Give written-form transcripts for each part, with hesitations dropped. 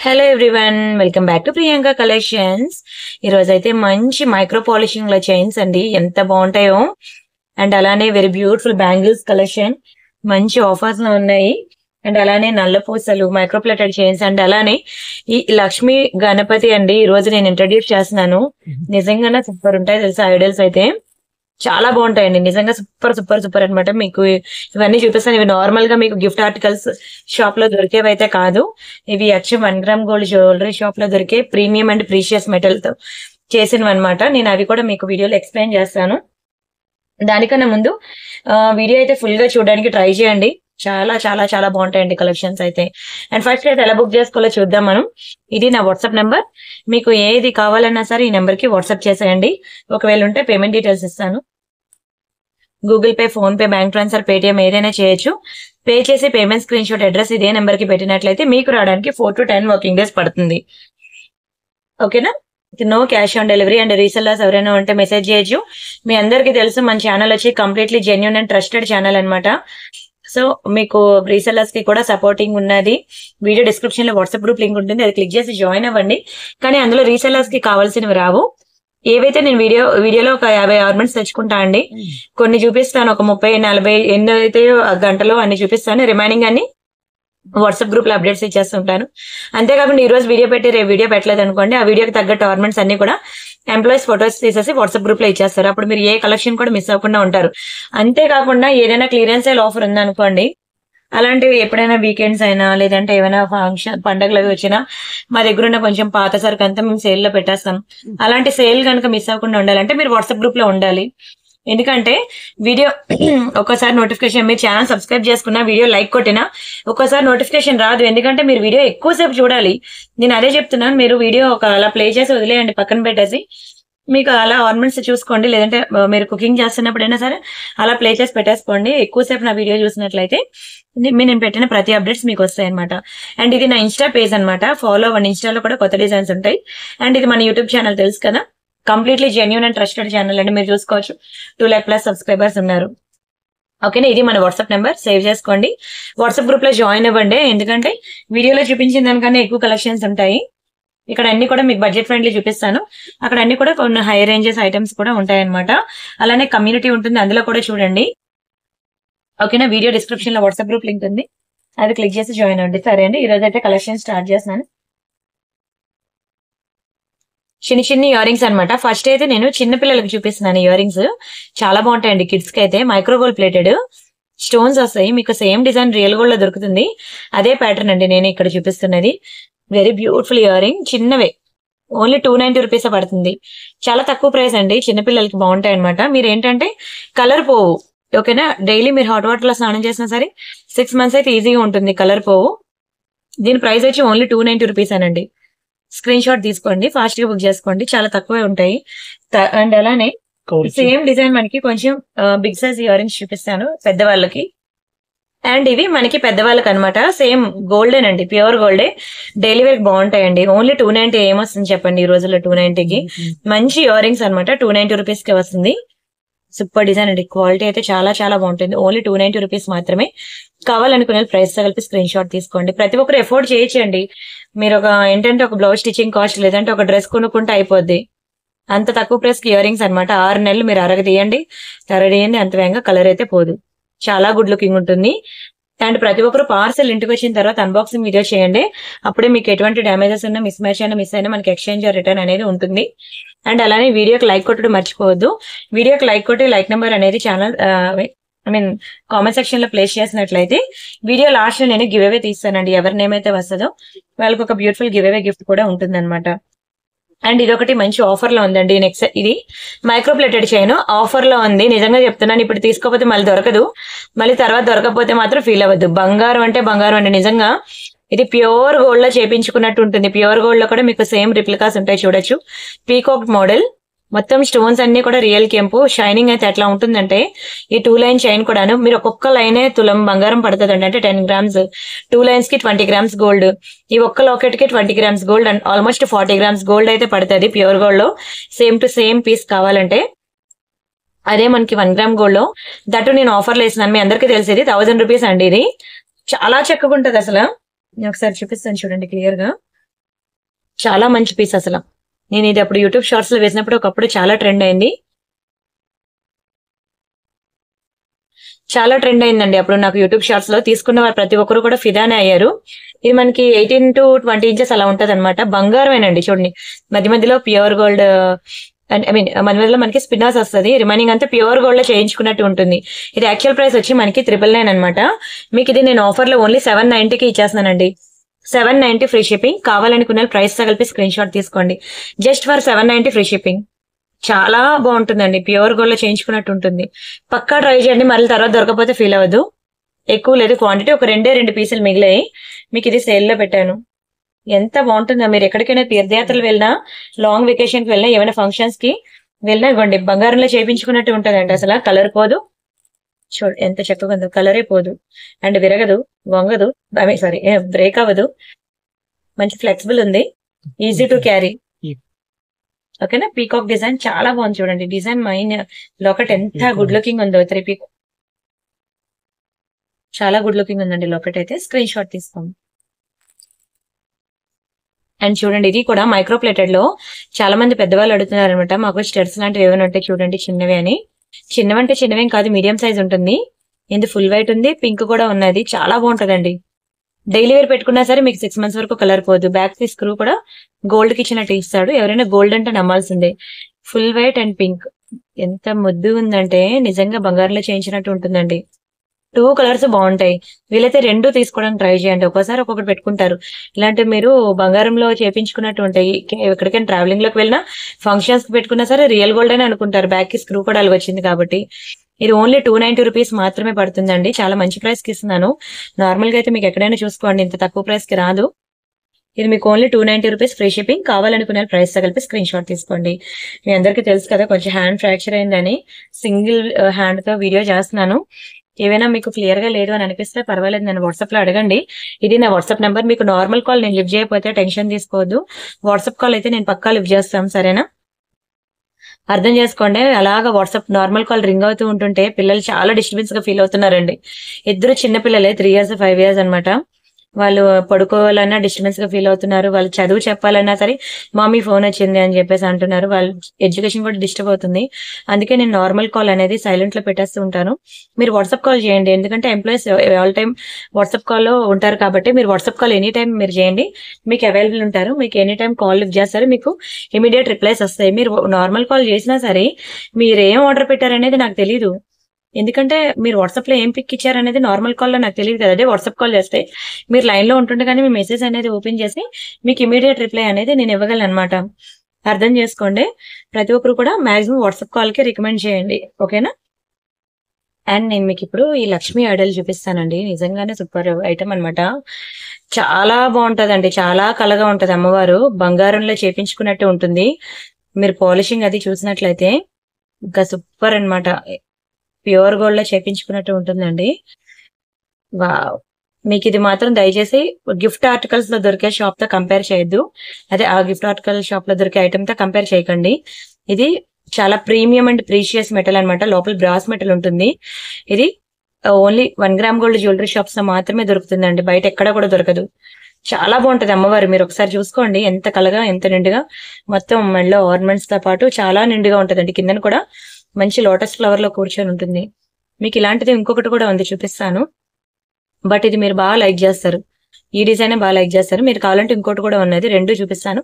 Hello everyone, welcome back to Priyanka collections. ఈ రోజు అయితే మంచి మైక్రో పాలిషింగ్ లో చైన్స్ అండి, ఎంత బాగుంటాయో. అండ్ అలానే వెరీ బ్యూటిఫుల్ బ్యాంగిల్స్ కలెక్షన్ మంచి ఆఫర్స్ లో ఉన్నాయి. అండ్ అలానే నల్ల పూసలు మైక్రో ప్లేటెడ్ చైన్స్ అండ్ అలానే ఈ లక్ష్మీ గణపతి అండి ఈ రోజు నేను ఇంట్రడ్యూస్ చేస్తున్నాను. నిజంగానే సూపర్ ఉంటాయి తెలుసా, ఐడల్స్ అయితే చాలా బాగుంటాయండి. నిజంగా సూపర్ సూపర్ సూపర్ అనమాట. మీకు ఇవన్నీ చూపిస్తాను. ఇవి నార్మల్ గా మీకు గిఫ్ట్ ఆర్టికల్స్ షాప్ లో దొరికేవి అయితే కాదు. ఇవి actual 1 gram gold jewellery shop లో దొరికే ప్రీమియం అండ్ ప్రీషియస్ మెటల్ తో చేసినవి అనమాట. నేను అవి కూడా మీకు వీడియోలో ఎక్స్ప్లెయిన్ చేస్తాను. దానికన్నా ముందు వీడియో అయితే ఫుల్ గా చూడడానికి ట్రై చేయండి. చాలా చాలా చాలా బాగుంటాయండి కలెక్షన్స్ అయితే. అండ్ ఫస్ట్ అయితే ఎలా బుక్ చేసుకోవాలో చూద్దాం మనం. ఇది నా వాట్సాప్ నెంబర్. మీకు ఏది కావాలన్నా సరే ఈ నెంబర్ కి వాట్సాప్ చేసేయండి. ఒకవేళ ఉంటే పేమెంట్ డీటెయిల్స్ ఇస్తాను. Google pay, phone pay, bank transfer, Paytm ఏదైనా చేయొచ్చు. పే చేసి పేమెంట్ స్క్రీన్ షాట్ అడ్రస్ ఇదే నెంబర్ కి పెట్టినట్లయితే మీకు రావడానికి 4 to 10 వర్కింగ్ డేస్ పడుతుంది. ఓకేనా? No cash on delivery. And resellers ఎవరైనా ఉంటే మెసేజ్ చేయొచ్చు. మీ అందరికీ తెలుసు మన ఛానల్ వచ్చి completely genuine and trusted channel అనమాట. సో మీకు రీసెల్లర్స్ కి కూడా సపోర్టింగ్ ఉన్నది. వీడియో డిస్క్రిప్షన్ లో వాట్సాప్ గ్రూప్ లింక్ ఉంటుంది, అది క్లిక్ చేసి జాయిన్ అవ్వండి. కానీ అందులో రీసెల్లర్స్ కి కావాల్సినవి రావు. ఏవైతే నేను వీడియోలో ఒక 50 ఆర్నమెంట్స్ తెచ్చుకుంటా అండి. కొన్ని చూపిస్తాను, ఒక 30-40 ఎన్ని అయితే గంటలో అన్ని చూపిస్తాను. రిమైనింగ్ అన్ని వాట్సాప్ గ్రూప్ లో అప్డేట్స్ ఇచ్చేస్తుంటాను. అంతేకాకుండా ఈ రోజు వీడియో పెట్టి రేపు వీడియో పెట్టలేదు అనుకోండి, ఆ వీడియోకి తగ్గట్టు ఆర్నమెంట్స్ అన్ని కూడా ఎంప్లాయీస్ ఫొటోస్ తీసేసి వాట్సాప్ గ్రూప్ లో ఇచ్చేస్తారు. అప్పుడు మీరు ఏ కలెక్షన్ కూడా మిస్ అవ్వకుండా ఉంటారు. అంతేకాకుండా ఏదైనా క్లియరెన్స్ సేల్ ఆఫర్ ఉందనుకోండి, అలాంటివి ఎప్పుడైనా వీకెండ్స్ అయినా లేదంటే ఏమైనా ఫంక్షన్ పండుగలు అవి వచ్చినా మా దగ్గర ఉన్న కొంచెం పాత సరుకు అంతా మేము సేల్ లో పెట్టేస్తాం. అలాంటి సేల్ కనుక మిస్ అవ్వకుండా ఉండాలంటే మీరు వాట్సాప్ గ్రూప్ లో ఉండాలి. ఎందుకంటే వీడియో ఒక్కసారి నోటిఫికేషన్, మీరు ఛానల్ సబ్స్క్రైబ్ చేసుకున్నా, వీడియో లైక్ కొట్టినా ఒక్కోసారి నోటిఫికేషన్ రాదు. ఎందుకంటే మీరు వీడియో ఎక్కువసేపు చూడాలి. నేను అదే చెప్తున్నాను, మీరు వీడియో ఒక అలా ప్లే చేసి వదిలేయండి, పక్కన పెట్టేసి మీకు అలా ఆర్నమెంట్స్ చూసుకోండి. లేదంటే మీరు కుకింగ్ చేస్తున్నప్పుడైనా సరే అలా ప్లే చేసి పెట్టేసుకోండి. ఎక్కువసేపు నా వీడియో చూసినట్లయితే నేను పెట్టిన ప్రతి అప్డేట్స్ మీకు వస్తాయి అనమాట. అండ్ ఇది నా ఇన్స్టా పేజ్ అనమాట, ఫాలో అవ్వండి. ఇన్స్టాలో కూడా కొత్త డిజైన్స్ ఉంటాయి. అండ్ ఇది మన యూట్యూబ్ ఛానల్ తెలుసు కదా, completely genuine and trusted channel అండి. మీరు చూసుకోవచ్చు 2 lakh+ సబ్స్క్రైబర్స్ ఉన్నారు. ఓకేనా? ఇది మన వాట్సాప్ నెంబర్, సేవ్ చేసుకోండి. వాట్సాప్ గ్రూప్ లో జాయిన్ అవ్వండి. ఎందుకంటే వీడియోలో చూపించిన దానికన్నా ఎక్కువ కలెక్షన్స్ ఉంటాయి. ఇక్కడ అన్ని కూడా మీకు బడ్జెట్ ఫ్రెండ్లీ చూపిస్తాను. అక్కడ అన్ని కూడా కొన్ని హై రేంజెస్ ఐటమ్స్ కూడా ఉంటాయి అనమాట. అలానే కమ్యూనిటీ ఉంటుంది, అందులో కూడా చూడండి. ఓకేనా? వీడియో డిస్క్రిప్షన్ లో వాట్సాప్ గ్రూప్ లింక్ ఉంది, అది క్లిక్ చేసి జాయిన్ అవ్వండి. సరే అండి, ఈ రోజు అయితే కలెక్షన్ స్టార్ట్ చేస్తున్నాను. చిన్న చిన్న ఇయర్ రింగ్స్ అనమాట. ఫస్ట్ అయితే నేను చిన్న పిల్లలకి చూపిస్తున్నాను. ఇయర్ రింగ్స్ చాలా బాగుంటాయండి. కిడ్స్ కి అయితే మైక్రో గోల్డ్ ప్లేటెడ్ స్టోన్స్ వస్తాయి. మీకు సేమ్ డిజైన్ రియల్ గోల్డ్ లో దొరుకుతుంది. అదే ప్యాటర్న్ అండి నేను ఇక్కడ చూపిస్తున్నది. వెరీ బ్యూటిఫుల్ ఇయర్ రింగ్, చిన్నవే, ఓన్లీ 290 రూపీస్ పడుతుంది. చాలా తక్కువ ప్రైస్ అండి, చిన్నపిల్లలకి బాగుంటాయి అనమాట. మీరు ఏంటంటే కలర్ పోవు. ఓకేనా? డైలీ మీరు హాట్ వాటర్ లో స్నానం చేసినా సరే 6 months అయితే ఈజీగా ఉంటుంది, కలర్ పోవు. దీని ప్రైస్ వచ్చి ఓన్లీ 290 రూపీస్ అనండి. స్క్రీన్ షాట్ తీసుకోండి, ఫాస్ట్ గా బుక్ చేసుకోండి, చాలా తక్కువే ఉంటాయి. అండ్ అలానే సేమ్ డిజైన్ మనకి కొంచెం బిగ్ సైజ్ ఇయర్ రింగ్స్ చూపిస్తాను పెద్దవాళ్ళకి. అండ్ ఇవి మనకి పెద్దవాళ్ళకి అనమాట. సేమ్ గోల్డెన్ అండి, ప్యూర్ గోల్డే. డైలీ వేర్ బాగుంటాయండి. ఓన్లీ 290 ఏమొస్తుంది చెప్పండి ఈ రోజుల్లో? 290కి మంచి ఇయర్ రింగ్స్ అనమాట. 290 రూపీస్ కి వస్తుంది. సూపర్ డిజైన్ అండి, క్వాలిటీ అయితే చాలా చాలా బాగుంటుంది. ఓన్లీ 290 రూపీస్ మాత్రమే. కావాలనుకునే ప్రైస్ కలిపి స్క్రీన్ షాట్ తీసుకోండి. ప్రతి ఒక్కరు ఎఫోర్డ్ చేయొచ్చండి. మీరు ఏంటంటే ఒక బ్లౌజ్ స్టిచ్చింగ్ కాస్ట్ లేదంటే ఒక డ్రెస్ కొనుక్కుంటే అయిపోద్ది. అంత తక్కువ ప్రైస్ కి ఇయర్ రింగ్స్ అనమాట. 6 నెలలు మీరు అరగదీయండి, అంత వేగంగా కలర్ అయితే పోదు. చాలా గుడ్ లుకింగ్ ఉంటుంది. అండ్ ప్రతి ఒక్కరు పార్సల్ ఇంటికి వచ్చిన తర్వాత అన్బాక్సింగ్ వీడియో చేయండి. అప్పుడే మీకు ఎటువంటి డ్యామేజెస్ ఉన్నా, మిస్ మ్యాచ్ అయినా మిస్ అయినా మనకి ఎక్స్చేంజ్ రిటర్న్ అనేది ఉంటుంది. అండ్ అలానే వీడియోకి లైక్ కొట్టడం మర్చిపోవద్దు. వీడియోకి లైక్ కొట్టి లైక్ నెంబర్ అనేది ఛానల్ కామెంట్ సెక్షన్ లో ప్లేస్ చేసినట్లయితే వీడియో లాస్ట్ లో నేను గివ్ అవే తీస్తానండి. ఎవరి నేమ్ అయితే వస్తుందో వాళ్ళకి ఒక బ్యూటిఫుల్ గివ్ అవే గిఫ్ట్ కూడా ఉంటుంది అనమాట. అండ్ ఇదొకటి మంచి ఆఫర్ లో ఉందండి. నెక్స్ట్ ఇది మైక్రో ప్లేటెడ్ చైన్ ఆఫర్ లో ఉంది. నిజంగా చెప్తున్నాను, ఇప్పుడు తీసుకోకపోతే మళ్ళీ దొరకదు. మళ్ళీ తర్వాత దొరకకపోతే మాత్రం ఫీల్ అవ్వద్దు. బంగారం అంటే బంగారం అండి. నిజంగా ఇది ప్యూర్ గోల్డ్ లో చేపించుకున్నట్టు ఉంటుంది. ప్యూర్ గోల్డ్ లో కూడా మీకు సేమ్ రిప్లికాస్ ఉంటాయి, చూడొచ్చు. పీకాక్ మోడల్, మొత్తం స్టోన్స్ అన్ని కూడా రియల్ కెంపు. షైనింగ్ అయితే ఎట్లా ఉంటుందంటే ఈ 2 లైన్ చైన్ కూడాను మీరు ఒక్కొక్క లైనే తులం బంగారం పడుతుంది అండి. అంటే 10 grams, 2 lines కి 20 grams గోల్డ్. ఈ ఒక్క లాకెట్ కి 20 grams gold and almost 40 grams gold అయితే పడుతుంది ప్యూర్ గోల్డ్ లో. సేమ్ టు సేమ్ పీస్ కావాలంటే అదే మనకి 1 gram గోల్డ్ లో దట్టు నేను ఆఫర్లు వేసినాను. మీ అందరికీ తెలిసేది 1000 రూపీస్ అండి. ఇది చాలా చక్కగా ఉంటది అసలు. నేను ఒకసారి చూపిస్తాను చూడండి క్లియర్ గా. చాలా మంచి పీస్ అసలు. నేను ఇది అప్పుడు యూట్యూబ్ షార్ట్స్ లో వేసినప్పుడు ఒకప్పుడు చాలా ట్రెండ్ అయింది. చాలా ట్రెండ్ అయిందండి అప్పుడు నాకు యూట్యూబ్ షార్ట్స్ లో. తీసుకున్న వారు ప్రతి ఒక్కరు కూడా ఫిదానే అయ్యారు. ఇది మనకి 18 to 20 ఇంచెస్ అలా ఉంటది అనమాట. బంగారమేనండి చూడండి. మధ్య మధ్యలో ప్యూర్ గోల్డ్, ఐ మీన్ మధ్య మధ్యలో మనకి స్పిన్నాస్ వస్తుంది. రిమైనింగ్ అంతా ప్యూర్ గోల్డ్ లో చేయించుకున్నట్టు ఉంటుంది. ఇది యాక్చువల్ ప్రైస్ వచ్చి మనకి 999 అనమాట. మీకు ఇది నేను ఆఫర్ లో ఓన్లీ 790కి ఇచ్చేస్తున్నానండి. 790 free shipping. కావాలనుకున్న ప్రైస్ తో కలిపి స్క్రీన్ షాట్ తీసుకోండి. Just for 790 free shipping. చాలా బాగుంటుందండి. ప్యూర్ గోల్డ్ లో చేయించుకున్నట్టు ఉంటుంది. పక్కా ట్రై చేయండి. మళ్ళీ తర్వాత దొరకపోతే ఫీల్ అవ్వదు. ఎక్కువ లేదు క్వాంటిటీ, ఒక 2 పీసులు మిగిలాయి. మీకు ఇది సేల్ లో పెట్టాను. ఎంత బాగుంటుందో. మీరు ఎక్కడికైనా తీర్థయాత్రలు వెళ్ళినా, లాంగ్ వెకేషన్ కి వెళ్ళినా, ఏమైనా ఫంక్షన్స్ కి వెళ్ళినా ఇవ్వండి. బంగారంలో చేయించుకున్నట్టు ఉంటదండి. అసలు కలర్ పోదు. చూడు ఎంత చక్కగా ఉందో. కలరే పోదు అండ్ విరగదు, వంగదు, సారీ బ్రేక్ అవ్వదు. మంచి ఫ్లెక్సిబుల్ ఉంది. Easy to carry. ఓకేనా. పీకాక్ డిజైన్ చాలా బాగుంది చూడండి. డిజైన్ మైన్ లోకట్ ఎంత గుడ్ లుకింగ్ ఉందో. 3 పీకాక్ చాలా గుడ్ లుకింగ్ ఉందండి. లోకట్ అయితే స్క్రీన్ షాట్ తీసుకోండి. అండ్ చూడండి ఇది కూడా మైక్రో ప్లేటెడ్ లో చాలా మంది పెద్దవాళ్ళు అడుగుతున్నారు అనమాట. మాకు స్టెడ్స్ లాంటివి ఏమైనా ఉంటాయి చూడండి చిన్నవి అని. చిన్నవంటే చిన్నవేం కాదు, మీడియం సైజ్ ఉంటుంది. ఇది ఫుల్ వైట్ ఉంది, పింక్ కూడా ఉన్నది. చాలా బాగుంటదండి. డైలీ వేర్ పెట్టుకున్నా సరే మీకు 6 months వరకు కలర్ పోదు. బ్యాక్ కి స్క్రూ కూడా గోల్డ్ కి ఇచ్చినట్టు ఇస్తాడు. ఎవరైనా గోల్డ్ అంటే నమ్మాల్సిందే. ఫుల్ వైట్ అండ్ పింక్ ఎంత ముద్దు ఉందంటే నిజంగా బంగారంలో చేయించినట్టు ఉంటుందండి. 2 కలర్స్ బాగుంటాయి. వీలైతే 2 తీసుకోవడానికి ట్రై చేయండి. ఒక్కోసారి ఒక్కొక్కటి పెట్టుకుంటారు. ఇలాంటి మీరు బంగారంలో చేయించుకున్నట్టు ఉంటాయి. ఎక్కడికైనా ట్రావెలింగ్ లోకి వెళ్ళినా, ఫంక్షన్స్ కి పెట్టుకున్నా సరే రియల్ గోల్డ్ అని అనుకుంటారు. బ్యాక్ కి స్క్రూ కూడా అలాగ వచ్చింది కాబట్టి. ఇది ఓన్లీ 290 రూపీస్ మాత్రమే పడుతుందండి. చాలా మంచి ప్రైస్ కి ఇస్తున్నాను. నార్మల్ గా అయితే మీకు ఎక్కడైనా చూసుకోండి, ఇంత తక్కువ ప్రైస్ కి రాదు. ఇది మీకు ఓన్లీ 290 రూపీస్ ఫ్రీ షిప్పింగ్. కావాలనుకునే ప్రైస్ తో కలిపి స్క్రీన్ షాట్ తీసుకోండి. మీ అందరికీ తెలుసు కదా కొంచెం హ్యాండ్ ఫ్రాక్చర్ అయిందని సింగిల్ హ్యాండ్ తో వీడియో చేస్తున్నాను. ఏవైనా మీకు క్లియర్ గా లేదు అని అనిపిస్తే పర్వాలేదు, నేను వాట్సాప్ లో అడగండి. ఇది నా వాట్సాప్ నెంబర్. మీకు నార్మల్ కాల్ నేను లిఫ్ట్ చేయకపోతే టెన్షన్ తీసుకోవద్దు. వాట్సాప్ కాల్ అయితే నేను పక్కా లిఫ్ట్ చేస్తాం, సరేనా. అర్థం చేసుకోండి. అలాగా వాట్సాప్ నార్మల్ కాల్ రింగ్ అవుతూ ఉంటుంటే పిల్లలు చాలా డిస్టర్బెన్స్ గా ఫీల్ అవుతున్నారండి. ఇద్దరు చిన్న పిల్లలే, 3 years 5 years అనమాట. వాళ్ళు పడుకోవాలన్నా డిస్టర్బెన్స్ గా ఫీల్ అవుతున్నారు. వాళ్ళు చదువు చెప్పాలన్నా సరే మమ్మీ ఫోన్ వచ్చింది అని చెప్పేసి అంటున్నారు. వాళ్ళ ఎడ్యుకేషన్ కూడా డిస్టర్బ్ అవుతుంది. అందుకే నేను నార్మల్ కాల్ అనేది సైలెంట్ లో పెట్టేస్తూ ఉంటాను. మీరు వాట్సాప్ కాల్ చేయండి, ఎందుకంటే employees all time WhatsApp call లో ఉంటారు కాబట్టి మీరు వాట్సాప్ కాల్ ఎనీ టైం మీరు చేయండి. మీకు అవైలబుల్ ఉంటారు. మీకు ఎనీ టైం కాల్ లిఫ్ట్ చేస్తారు. మీకు ఇమీడియట్ రిప్లైస్ వస్తాయి. మీరు నార్మల్ కాల్ చేసినా సరే మీరు ఏం ఆర్డర్ పెట్టారనేది నాకు తెలియదు. ఎందుకంటే మీరు వాట్సాప్ లో ఏం పిక్ ఇచ్చారనేది నార్మల్ కాల్ లో నాకు తెలియదు కదా. అదే వాట్సాప్ కాల్ చేస్తే మీరు లైన్ లో ఉంటుండగానే మీ మెసేజ్ అనేది ఓపెన్ చేసి మీకు ఇమీడియట్ రిప్లై అనేది నేను ఇవ్వగలను అనమాట. అర్థం చేసుకోండి. ప్రతి ఒక్కరు కూడా మాక్సిమం వాట్సాప్ కాల్ కి రికమెండ్ చేయండి, ఓకేనా. అండ్ నేను మీకు ఇప్పుడు ఈ లక్ష్మీ ఐడల్ చూపిస్తానండి. నిజంగానే సూపర్ ఐటమ్ అనమాట. చాలా బాగుంటదండి. చాలా కళగా ఉంటది. అమ్మవారు బంగారంలో చేపించుకున్నట్టు ఉంటుంది. మీరు పాలిషింగ్ అది చూసినట్లయితే ఇంకా సూపర్ అన్నమాట. ప్యూర్ గోల్డ్ లో చేపించుకున్నట్టు ఉంటుందండి. వావ్. మీకు ఇది మాత్రం దయచేసి గిఫ్ట్ ఆర్టికల్స్ లో దొరికే షాప్ తో కంపేర్ చేయొద్దు. అదే ఆ గిఫ్ట్ ఆర్టికల్ షాప్ లో దొరికే ఐటమ్ తో కంపేర్ చేయకండి. ఇది చాలా ప్రీమియం అండ్ ప్రీషియస్ మెటల్ అన్నమాట. లోపల బ్రాస్ మెటల్ ఉంటుంది. ఇది only 1 gram gold jewellery shops లో మాత్రమే దొరుకుతుందండి. బయట ఎక్కడ కూడా దొరకదు. చాలా బాగుంటది అమ్మవారు. మీరు ఒకసారి చూసుకోండి ఎంత కలగా ఎంత నిండుగా. మొత్తం మెడలో ఆర్నమెంట్స్ తో పాటు చాలా నిండుగా ఉంటదండి. కిందన కూడా మంచి లోటస్ ఫ్లవర్ లో కూర్చొని ఉంటుంది. మీకు ఇలాంటిది ఇంకొకటి కూడా ఉంది, చూపిస్తాను. బట్ ఇది మీరు బాగా లైక్ చేస్తారు. ఈ డిజైన్ బాగా లైక్ చేస్తారు. మీరు కావాలంటే ఇంకోటి కూడా ఉన్నది, 2 చూపిస్తాను.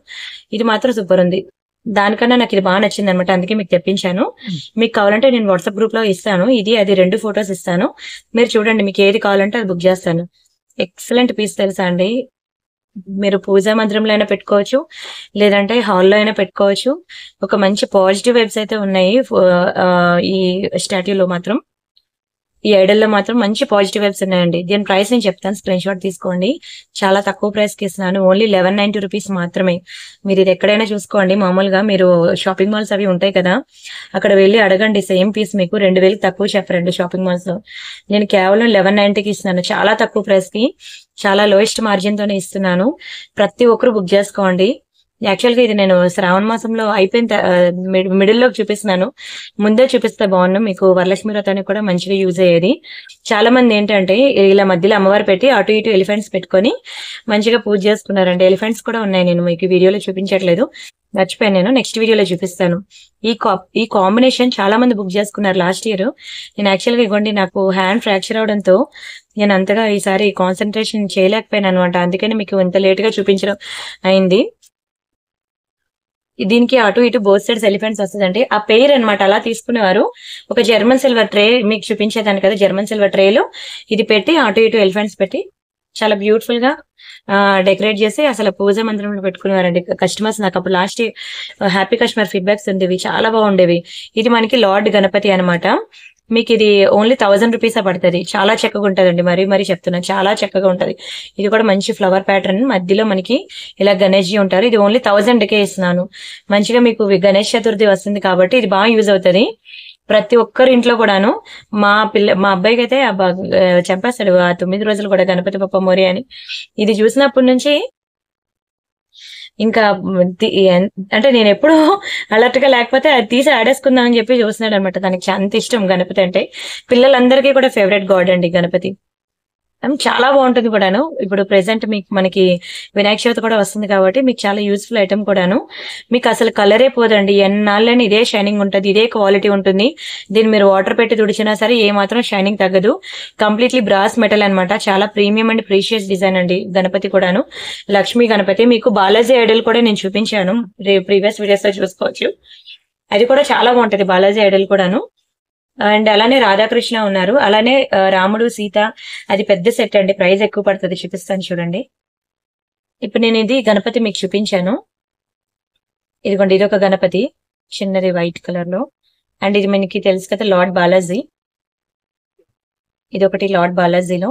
ఇది మాత్రం సూపర్ ఉంది. దానికన్నా నాకు ఇది బాగా నచ్చింది అనమాట. అందుకే మీకు తెప్పించాను. మీకు కావాలంటే నేను వాట్సాప్ గ్రూప్ లో ఇస్తాను. ఇది అది 2 ఫొటోస్ ఇస్తాను. మీరు చూడండి. మీకు ఏది కావాలంటే అది బుక్ చేస్తాను. ఎక్సలెంట్ పీస్ తెలుసా అండి. మీరు పూజా మందిరంలో అయినా పెట్టుకోవచ్చు, లేదంటే హాల్లో అయినా పెట్టుకోవచ్చు. ఒక మంచి పాజిటివ్ వైబ్స్ అయితే ఉన్నాయి. ఈ స్టాట్యూలో మాత్రం, ఈ ఐడల్లో మాత్రం మంచి పాజిటివ్ వైబ్స్ ఉన్నాయండి. దీని ప్రైస్ నేను చెప్తాను, స్క్రీన్ షాట్ తీసుకోండి. చాలా తక్కువ ప్రైస్ కి ఇస్తున్నాను. ఓన్లీ 1190 రూపీస్ మాత్రమే. మీరు ఇది ఎక్కడైనా చూసుకోండి. మామూలుగా మీరు షాపింగ్ మాల్స్ అవి ఉంటాయి కదా, అక్కడ వెళ్ళి అడగండి. సేమ్ పీస్ మీకు 2000 తక్కువ చెప్పరండి షాపింగ్ మాల్స్ లో. నేను కేవలం 1190కి ఇస్తున్నాను. చాలా తక్కువ ప్రైస్ కి, చాలా లోయెస్ట్ మార్జిన్ తోనే ఇస్తున్నాను. ప్రతి ఒక్కరు బుక్ చేసుకోండి. యాక్చువల్ గా ఇది నేను శ్రావణ మాసంలో అయిపోయిన మిడిల్ లో చూపిస్తున్నాను. ముందే చూపిస్తే బాగున్నాం, మీకు వరలక్ష్మి వ్రతానికి కూడా మంచిగా యూజ్ అయ్యేది. చాలా మంది ఏంటంటే ఇలా మధ్యలో అమ్మవారు పెట్టి అటు ఇటు ఎలిఫెంట్స్ పెట్టుకొని మంచిగా పూజ చేసుకున్నారండి. ఎలిఫెంట్స్ కూడా ఉన్నాయి, నేను మీకు వీడియోలో చూపించట్లేదు, మర్చిపోయాను, నేను నెక్స్ట్ వీడియోలో చూపిస్తాను. ఈ కాంబినేషన్ చాలా మంది బుక్ చేసుకున్నారు లాస్ట్ ఇయర్. నేను యాక్చువల్ గా ఇవ్వండి, నాకు హ్యాండ్ ఫ్రాక్చర్ అవడంతో నేను అంతగా ఈసారి కాన్సన్ట్రేషన్ చేయలేకపోయాను అనమాట. అందుకని మీకు ఇంత లేట్ గా చూపించడం అయింది. దీనికి అటు ఇటు బోత్ సైడ్స్ ఎలిఫెంట్స్ వస్తుందండి. ఆ పెయిర్ అనమాట అలా తీసుకునేవారు. ఒక జర్మన్ సిల్వర్ ట్రే మీకు చూపించేదాన్ని కదా, జర్మన్ సిల్వర్ ట్రేలో ఇది పెట్టి అటు ఇటు ఎలిఫెంట్స్ పెట్టి చాలా బ్యూటిఫుల్ గా డెకరేట్ చేసి అసలు పూజ మందిరంలో పెట్టుకునేవారండి కస్టమర్స్. నాకు అప్పుడు లాస్ట్ హ్యాపీ కస్టమర్ ఫీడ్బ్యాక్స్ ఉండేవి, చాలా బాగుండేవి. ఇది మనకి లార్డ్ గణపతి అనమాట. మీకు ఇది ఓన్లీ 1000 రూపీస్ పడుతుంది. చాలా చక్కగా ఉంటదండి, మరీ చెప్తున్నాను, చాలా చక్కగా ఉంటది. ఇది కూడా మంచి ఫ్లవర్ ప్యాటర్న్, మధ్యలో మనకి ఇలా గణేష్ జీ ఉంటారు. ఇది ఓన్లీ 1000కే ఇస్తున్నాను. మంచిగా మీకు గణేష్ చతుర్థి వస్తుంది కాబట్టి ఇది బాగా యూజ్ అవుతుంది ప్రతి ఒక్కరి ఇంట్లో కూడాను. మా అబ్బాయికి అయితే చెప్పేస్తాడు ఆ 9 రోజులు కూడా గణపతి బప్ప మోరి అని. ఇది చూసినప్పటి నుంచి ఇంకా అంటే నేను ఎప్పుడు అలర్ట్ గా లేకపోతే అది తీసి ఆడేసుకుందాం అని చెప్పి చూస్తున్నాడు అనమాట. దానికి అంత ఇష్టం గణపతి అంటే. పిల్లలందరికీ కూడా ఫేవరెట్ గాడ్ అండి గణపతి. చాలా బాగుంటుంది కూడాను. ఇప్పుడు ప్రెసెంట్ మీకు మనకి వినాయక చవితి కూడా వస్తుంది కాబట్టి మీకు చాలా యూస్ఫుల్ ఐటమ్ కూడాను. మీకు అసలు కలరే పోదండి, ఎన్నాళ్ళని ఇదే షైనింగ్ ఉంటుంది, ఇదే క్వాలిటీ ఉంటుంది. దీన్ని మీరు వాటర్ పెట్టి తుడిచినా సరే ఏ మాత్రం షైనింగ్ తగ్గదు. కంప్లీట్లీ బ్రాస్ మెటల్ అనమాట. చాలా ప్రీమియం అండ్ ప్రీషియస్ డిజైన్ అండి గణపతి కూడాను. లక్ష్మీ గణపతి. మీకు బాలాజీ ఐడల్ కూడా నేను చూపించాను, ప్రీవియస్ వీడియోస్ లో చూసుకోవచ్చు. అది కూడా చాలా బాగుంటది బాలాజీ ఐడల్ కూడాను. అండ్ అలానే రాధాకృష్ణ ఉన్నారు, అలానే రాముడు సీత. అది పెద్ద సెట్ అండి, ప్రైస్ ఎక్కువ పడుతుంది, చూపిస్తాను చూడండి. ఇప్పుడు నేను ఇది గణపతి మీకు చూపించాను. ఇదిగోండి, ఇది ఒక గణపతి చిన్నది వైట్ కలర్ లో. అండ్ ఇది మనకి తెలుసు కదా లార్డ్ బాలాజీ. ఇది ఒకటి లార్డ్ బాలాజీలో.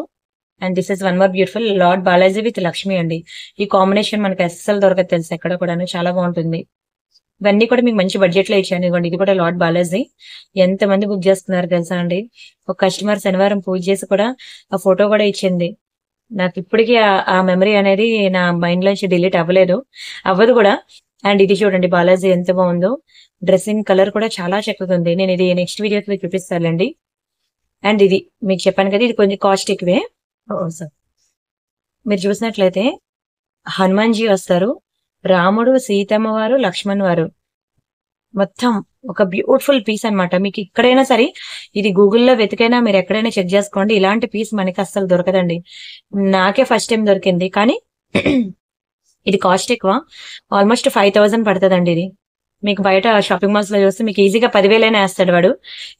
And this is one more beautiful Lord Balaji with Lakshmi అండి. ఈ కాంబినేషన్ మనకి అస్సలు దొరకదు తెలుసు ఎక్కడ కూడాను, చాలా బాగుంటుంది. ఇవన్నీ కూడా మీకు మంచి బడ్జెట్ లో ఇచ్చాను. ఇదిగోండి, ఇది కూడా లార్డ్ బాలాజీ. ఎంత మంది బుక్ చేస్తున్నారు తెలుసా అండి. ఒక కస్టమర్ శనివారం పూజ చేసి కూడా ఆ ఫోటో కూడా ఇచ్చింది. నాకు ఇప్పటికీ ఆ మెమరీ అనేది నా మైండ్ లోంచి డిలీట్ అవ్వదు కూడా. అండ్ ఇది చూడండి బాలాజీ ఎంత బాగుందో. డ్రెస్సింగ్ కలర్ కూడా చాలా చక్కగా ఉంది. నేను ఇది నెక్స్ట్ వీడియోలో చూపిస్తానండి. అండ్ ఇది మీకు చెప్పాను కదా, ఇది కొంచెం కాస్ట్ ఎక్కువే. మీరు చూసినట్లయితే హనుమాన్ జీ వస్తారు, రాముడు, సీతమ్మ వారు, లక్ష్మణ్ వారు, మొత్తం ఒక బ్యూటిఫుల్ పీస్ అనమాట. మీకు ఎక్కడైనా సరే ఇది గూగుల్లో వెతికైనా మీరు ఎక్కడైనా చెక్ చేసుకోండి, ఇలాంటి పీస్ మనకి అస్సలు దొరకదండి. నాకే ఫస్ట్ టైం దొరికింది, కానీ ఇది కాస్ట్ ఎక్కువ. ఆల్మోస్ట్ 5000 పడుతుందండి. ఇది మీకు బయట షాపింగ్ మాల్స్ లో చూస్తే మీకు ఈజీగా 10,000 వేస్తాడు వాడు,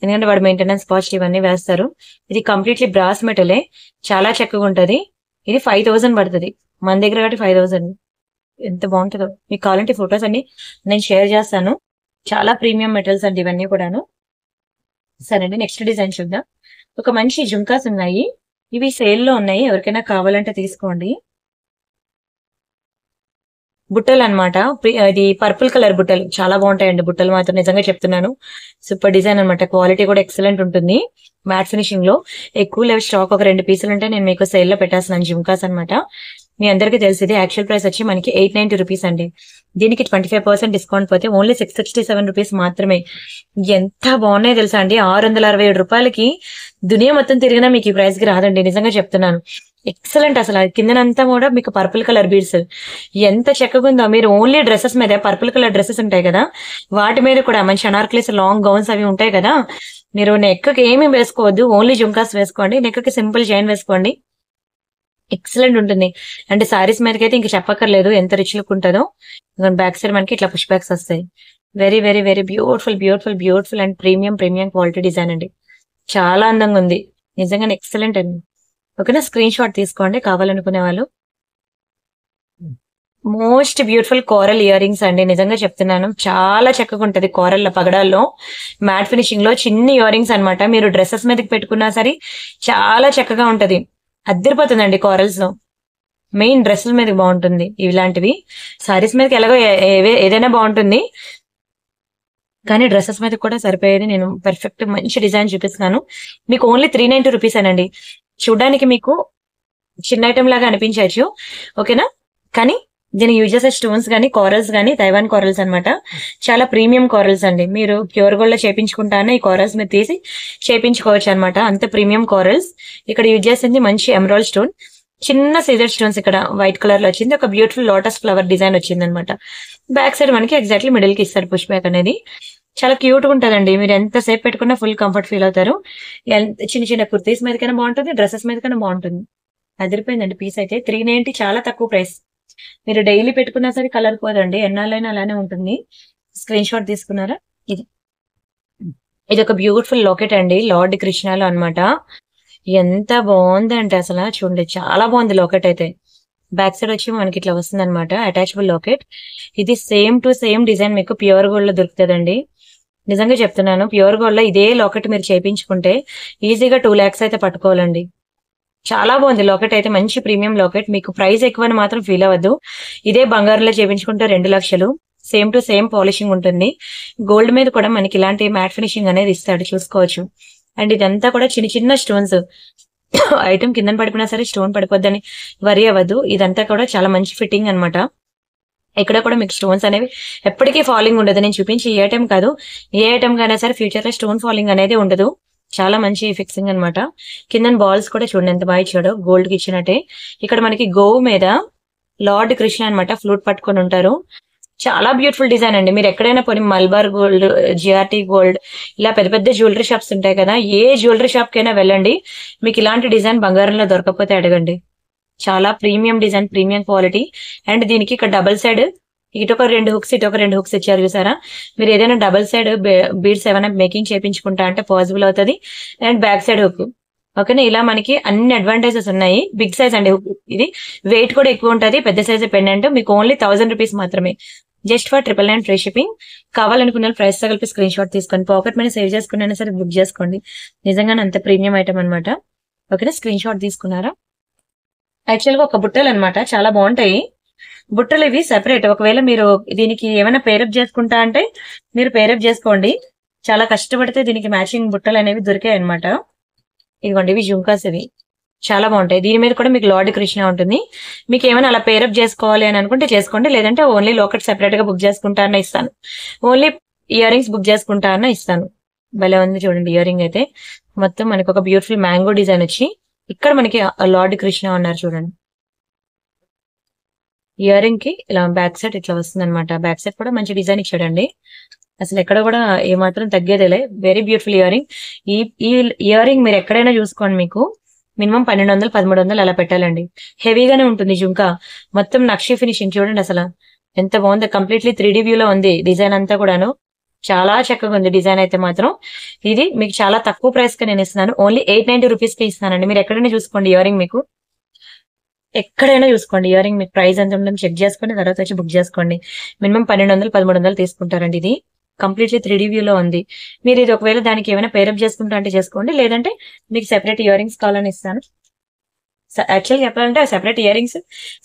ఎందుకంటే వాడు మెయింటెనెన్స్ కాస్ట్ ఇవన్నీ వేస్తారు. ఇది కంప్లీట్లీ బ్రాస్ మెటలే, చాలా చక్కగా ఉంటది. ఇది 5000 పడుతుంది మన దగ్గర కాబట్టి 5000. ఎంత బాగుంటుందో. మీకు కావాలంటే ఫొటోస్ అన్ని నేను షేర్ చేస్తాను. చాలా ప్రీమియం మెటల్స్ అండి ఇవన్నీ కూడాను. సరే అండి, నెక్స్ట్ డిజైన్ చూద్దాం. ఒక మంచి జుంకాస్ ఉన్నాయి, ఇవి సేల్ లో ఉన్నాయి, ఎవరికైనా కావాలంటే తీసుకోండి. బుట్టలు అనమాట, ఇది పర్పుల్ కలర్ బుట్టలు, చాలా బాగుంటాయండి బుట్టలు మాత్రం, నిజంగా చెప్తున్నాను. సూపర్ డిజైన్ అనమాట, క్వాలిటీ కూడా ఎక్సలెంట్ ఉంటుంది. మ్యాట్ ఫినిషింగ్ లో ఎక్కువ లేవు స్టాక్, ఒక 2 పీసులు ఉంటే నేను మీకు సేల్ లో పెట్టేస్తున్నాను. జుంకాస్ అనమాట, మీ అందరికీ తెలిసింది. యాక్చువల్ ప్రైస్ వచ్చి మనకి 890 రూపీస్ అండి. దీనికి 25% డిస్కౌంట్ పోతే ఓన్లీ 667 రూపీస్ మాత్రమే. ఎంత బాగున్నాయో తెలుసా అండి. 667 రూపాయలకి దునియా మొత్తం తిరిగినా మీకు ఈ ప్రైస్ కి రాదండి, నిజంగా చెప్తున్నాను. ఎక్సలెంట్. అసలు కిందనంతా కూడా మీకు పర్పుల్ కలర్ బీడ్స్, ఎంత చక్కగా ఉందో. మీరు ఓన్లీ డ్రెస్సెస్ మీద, పర్పుల్ కలర్ డ్రెస్సెస్ ఉంటాయి కదా, వాటి మీద కూడా మంచి అనార్కలీస్ లాంగ్ గౌన్స్ అవి ఉంటాయి కదా, మీరు నెక్ కి ఏమీ వేసుకోవద్దు, ఓన్లీ జుంకాస్ వేసుకోండి, నెక్ కి సింపుల్ చైన్ వేసుకోండి, ఎక్సలెంట్ ఉంటుంది. అంటే సారీస్ మీదకి అయితే ఇంక చెప్పక్కర్లేదు ఎంత రిచ్ లుక్ ఉంటుందో. బ్యాక్ సైడ్ మనకి ఇట్లా పుష్ బ్యాక్స్ వస్తాయి. Very very very beautiful and premium quality design అండి. చాలా అందంగా ఉంది, నిజంగానే ఎక్సలెంట్ అండి. ఓకేనా, స్క్రీన్ షాట్ తీసుకోండి కావాలనుకునే వాళ్ళు. Most beautiful coral ear rings అండి, నిజంగా చెప్తున్నాను, చాలా చక్కగా ఉంటది. కోరల్ పగడాల్లో మ్యాట్ ఫినిషింగ్ లో చిన్న ఇయర్ రింగ్స్ అనమాట. మీరు డ్రెస్సెస్ మీదకి పెట్టుకున్నా సరే చాలా చక్కగా ఉంటది, అద్దరిపోతుందండి. కోరల్స్ లో మెయిన్ డ్రెస్సుల మీద బాగుంటుంది ఇలాంటివి. సారీస్ మీదకి ఎలాగో ఏదైనా బాగుంటుంది, కానీ డ్రెస్సెస్ మీద కూడా సరిపోయేది. నేను పర్ఫెక్ట్ మంచి డిజైన్ చూపిస్తున్నాను మీకు. ఓన్లీ 390 రూపీస్ అనండి. చూడడానికి మీకు చిన్న ఐటమ్ లాగా అనిపించవచ్చు, ఓకేనా, కానీ దీనికి యూజ్ చేసే స్టోన్స్ కానీ కోరల్స్ కానీ తైవాన్ కోరల్స్ అన్నమాట. చాలా ప్రీమియం కోరల్స్ అండి. మీరు ప్యూర్ గోల్డ్ లో చేపించుకుంటానే ఈ కోరల్స్ మీరు తీసి చేపించుకోవచ్చు అనమాట. అంత ప్రీమియం కోరల్స్. ఇక్కడ యూజ్ చేసింది మంచి ఎమరాల్డ్ స్టోన్, చిన్న సీజర్ స్టోన్స్ ఇక్కడ వైట్ కలర్ లో వచ్చింది. ఒక బ్యూటిఫుల్ లోటస్ ఫ్లవర్ డిజైన్ వచ్చింది అనమాట. బ్యాక్ సైడ్ మనకి ఎగ్జాక్ట్లీ మిడిల్ కి ఇస్తారు పుష్ బ్యాక్ అనేది. చాలా క్యూట్ గా ఉంటదండి. మీరు ఎంతసేపు పెట్టుకున్నా ఫుల్ కంఫర్ట్ ఫీల్ అవుతారు. చిన్న చిన్న కుర్తీస్ మీదకైనా బాగుంటుంది, డ్రెస్సెస్ మీదకైనా బాగుంటుంది. అదిరిపోయిందండి పీస్ అయితే. 390 చాలా తక్కువ ప్రైస్. మీరు డైలీ పెట్టుకున్నా సరే కలర్ పోదండి, ఎన్నాళ్ళైనా అలానే ఉంటుంది. స్క్రీన్ షాట్ తీసుకున్నారా? ఇది ఇది ఒక బ్యూటిఫుల్ లాకెట్ అండి, లార్డ్ కృష్ణలో అన్నమాట. ఎంత బాగుంది అంటే అసలు చూడండి, చాలా బాగుంది లాకెట్ అయితే. బ్యాక్ సైడ్ వచ్చి మనకి ఇట్లా వస్తుంది అనమాట, అటాచబుల్ లాకెట్. ఇది సేమ్ టు సేమ్ డిజైన్ మీకు ప్యూర్ గోల్డ్ లో దొరుకుతుందండి. నిజంగా చెప్తున్నాను, ప్యూర్ గోల్డ్ లో ఇదే లాకెట్ మీరు చేయించుకుంటే ఈజీగా 2 lakhs అయితే పట్టుకోవాలండి. చాలా బాగుంది లాకెట్ అయితే, మంచి ప్రీమియం లాకెట్. మీకు ప్రైస్ ఎక్కువని మాత్రం ఫీల్ అవ్వద్దు. ఇదే బంగారంలో చేయించుకుంటే 2 లక్షలు. సేమ్ టు సేమ్ పాలిషింగ్ ఉంటుంది. గోల్డ్ మీద కూడా మనకి ఇలాంటి మ్యాట్ ఫినిషింగ్ అనేది ఇస్తాడు, చూసుకోవచ్చు. అండ్ ఇదంతా కూడా చిన్న చిన్న స్టోన్స్. ఐటమ్ కింద పడిపోయినా సరే స్టోన్ పడిపోద్దని వరి అవ్వదు. ఇదంతా కూడా చాలా మంచి ఫిట్టింగ్ అనమాట. ఇక్కడ కూడా మీకు స్టోన్స్ అనేవి ఎప్పటికీ ఫాలింగ్ ఉండదు. నేను చూపించి ఏ ఐటమ్ కాదు, ఏ ఐటమ్ కైనా సరే ఫ్యూచర్ లో స్టోన్ ఫాలింగ్ అనేది ఉండదు. చాలా మంచి ఫిక్సింగ్ అనమాట. కింద బాల్స్ కూడా చూడండి ఎంత బాగా ఇచ్చాడో, గోల్డ్ కి ఇచ్చినట్టే. ఇక్కడ మనకి గోవు మీద లార్డ్ కృష్ణ అనమాట ఫ్లూట్ పట్టుకొని ఉంటారు. చాలా బ్యూటిఫుల్ డిజైన్ అండి. మీరు ఎక్కడైనా పోనీ మల్బార్ గోల్డ్, జిఆర్టీ గోల్డ్, ఇలా పెద్ద పెద్ద జ్యువెలరీ షాప్స్ ఉంటాయి కదా, ఏ జ్యువెలరీ షాప్ కైనా వెళ్ళండి, మీకు ఇలాంటి డిజైన్ బంగారంలో దొరకకపోతే అడగండి. చాలా premium design, premium quality. And దీనికి ఇక్కడ డబుల్ సైడ్ ఇటొక 2 హుక్స్, ఇటొక 2 హుక్స్ ఇచ్చారు చూసారా. మీరు ఏదైనా డబుల్ సైడ్ బీడ్స్ ఏమైనా మేకింగ్ చేయించుకుంటా అంటే పాసిబుల్ అవుతుంది. And back side hook. ఓకేనా, ఇలా మనకి అన్ని అడ్వాంటేజెస్ ఉన్నాయి. బిగ్ సైజ్ అండి ఇది, వెయిట్ కూడా ఎక్కువ ఉంటుంది. పెద్ద సైజ్ పెండెంట్ మీకు ఓన్లీ 1000 రూపీస్ మాత్రమే, జస్ట్ ఫర్ 999 ఫ్రీ షిప్పింగ్. కావాలనుకున్న ప్రైస్ తో కలిపి స్క్రీన్ షాట్ తీసుకొని పాకెట్ మనీ సేవ్ చేసుకున్నా సరే బుక్ చేసుకోండి. నిజంగానే అంత ప్రీమియం ఐటమ్ అనమాట. ఓకేనా, స్క్రీన్ షాట్ తీసుకున్నారా? యాక్చువల్ గా ఒక బుట్టలు అనమాట, చాలా బాగుంటాయి బుట్టలు ఇవి సెపరేట్. ఒకవేళ మీరు దీనికి ఏమైనా పేరప్ చేసుకుంటా అంటే మీరు పేరప్ చేసుకోండి. చాలా కష్టపడితే దీనికి మ్యాచింగ్ బుట్టలు అనేవి దొరికాయి అనమాట. ఇదిగోండి, ఇవి జుంకాస్, ఇవి చాలా బాగుంటాయి. దీని మీద కూడా మీకు లార్డ్ కృష్ణ ఉంటుంది. మీకు ఏమైనా అలా పేరప్ చేసుకోవాలి అని అనుకుంటే చేసుకోండి, లేదంటే ఓన్లీ లాకెట్ సెపరేట్ గా బుక్ చేసుకుంటా అన్న ఇస్తాను, ఓన్లీ ఇయర్ రింగ్స్ బుక్ చేసుకుంటా అన్న ఇస్తాను. భలే ఉంది చూడండి ఇయర్ రింగ్ అయితే. మొత్తం మనకి ఒక బ్యూటిఫుల్ మ్యాంగో డిజైన్ వచ్చి ఇక్కడ మనకి లార్డ్ కృష్ణ ఉన్నారు చూడండి. ఇయర్ రింగ్ కి ఇలా బ్యాక్ సైడ్ ఇట్లా వస్తుంది అనమాట. బ్యాక్ సైడ్ కూడా మంచి డిజైన్ ఇచ్చాడండి. అసలు ఎక్కడ కూడా ఏమాత్రం తగ్గేదేలే. Very beautiful ear ring. ఈ ఇయర్ రింగ్ మీరు ఎక్కడైనా చూసుకోండి, మీకు మినిమం 1200, 1300 అలా పెట్టాలండి. హెవీగానే ఉంటుంది జుంకా. మొత్తం నక్షి ఫినిషింగ్ చూడండి అసలు ఎంత బాగుంది. కంప్లీట్లీ 3D వ్యూలో ఉంది డిజైన్ అంతా కూడాను. చాలా చక్కగా ఉంది డిజైన్ అయితే మాత్రం. ఇది మీకు చాలా తక్కువ ప్రైస్ కి నేను ఇస్తున్నాను, ఓన్లీ 890 రూపీస్ కి ఇస్తానండి. మీరు ఎక్కడైనా చూసుకోండి ఇయర్ రింగ్, మీకు ఎక్కడైనా చూసుకోండి ఇయర్ రింగ్ మీకు ప్రైస్ ఎంత ఉంటుందో చెక్ చేసుకోండి, తర్వాత వచ్చి బుక్ చేసుకోండి. మినిమం 1200, 1300 తీసుకుంటారండి. ఇది కంప్లీట్లీ 3D వ్యూలో ఉంది. మీరు ఇది ఒకవేళ దానికి ఏమైనా పేరప్ చేసుకుంటా అంటే చేసుకోండి, లేదంటే మీకు సెపరేట్ ఇయర్ రింగ్స్ కావాలని ఇస్తాను. యాక్చువల్గా చెప్పాలంటే separate ear rings,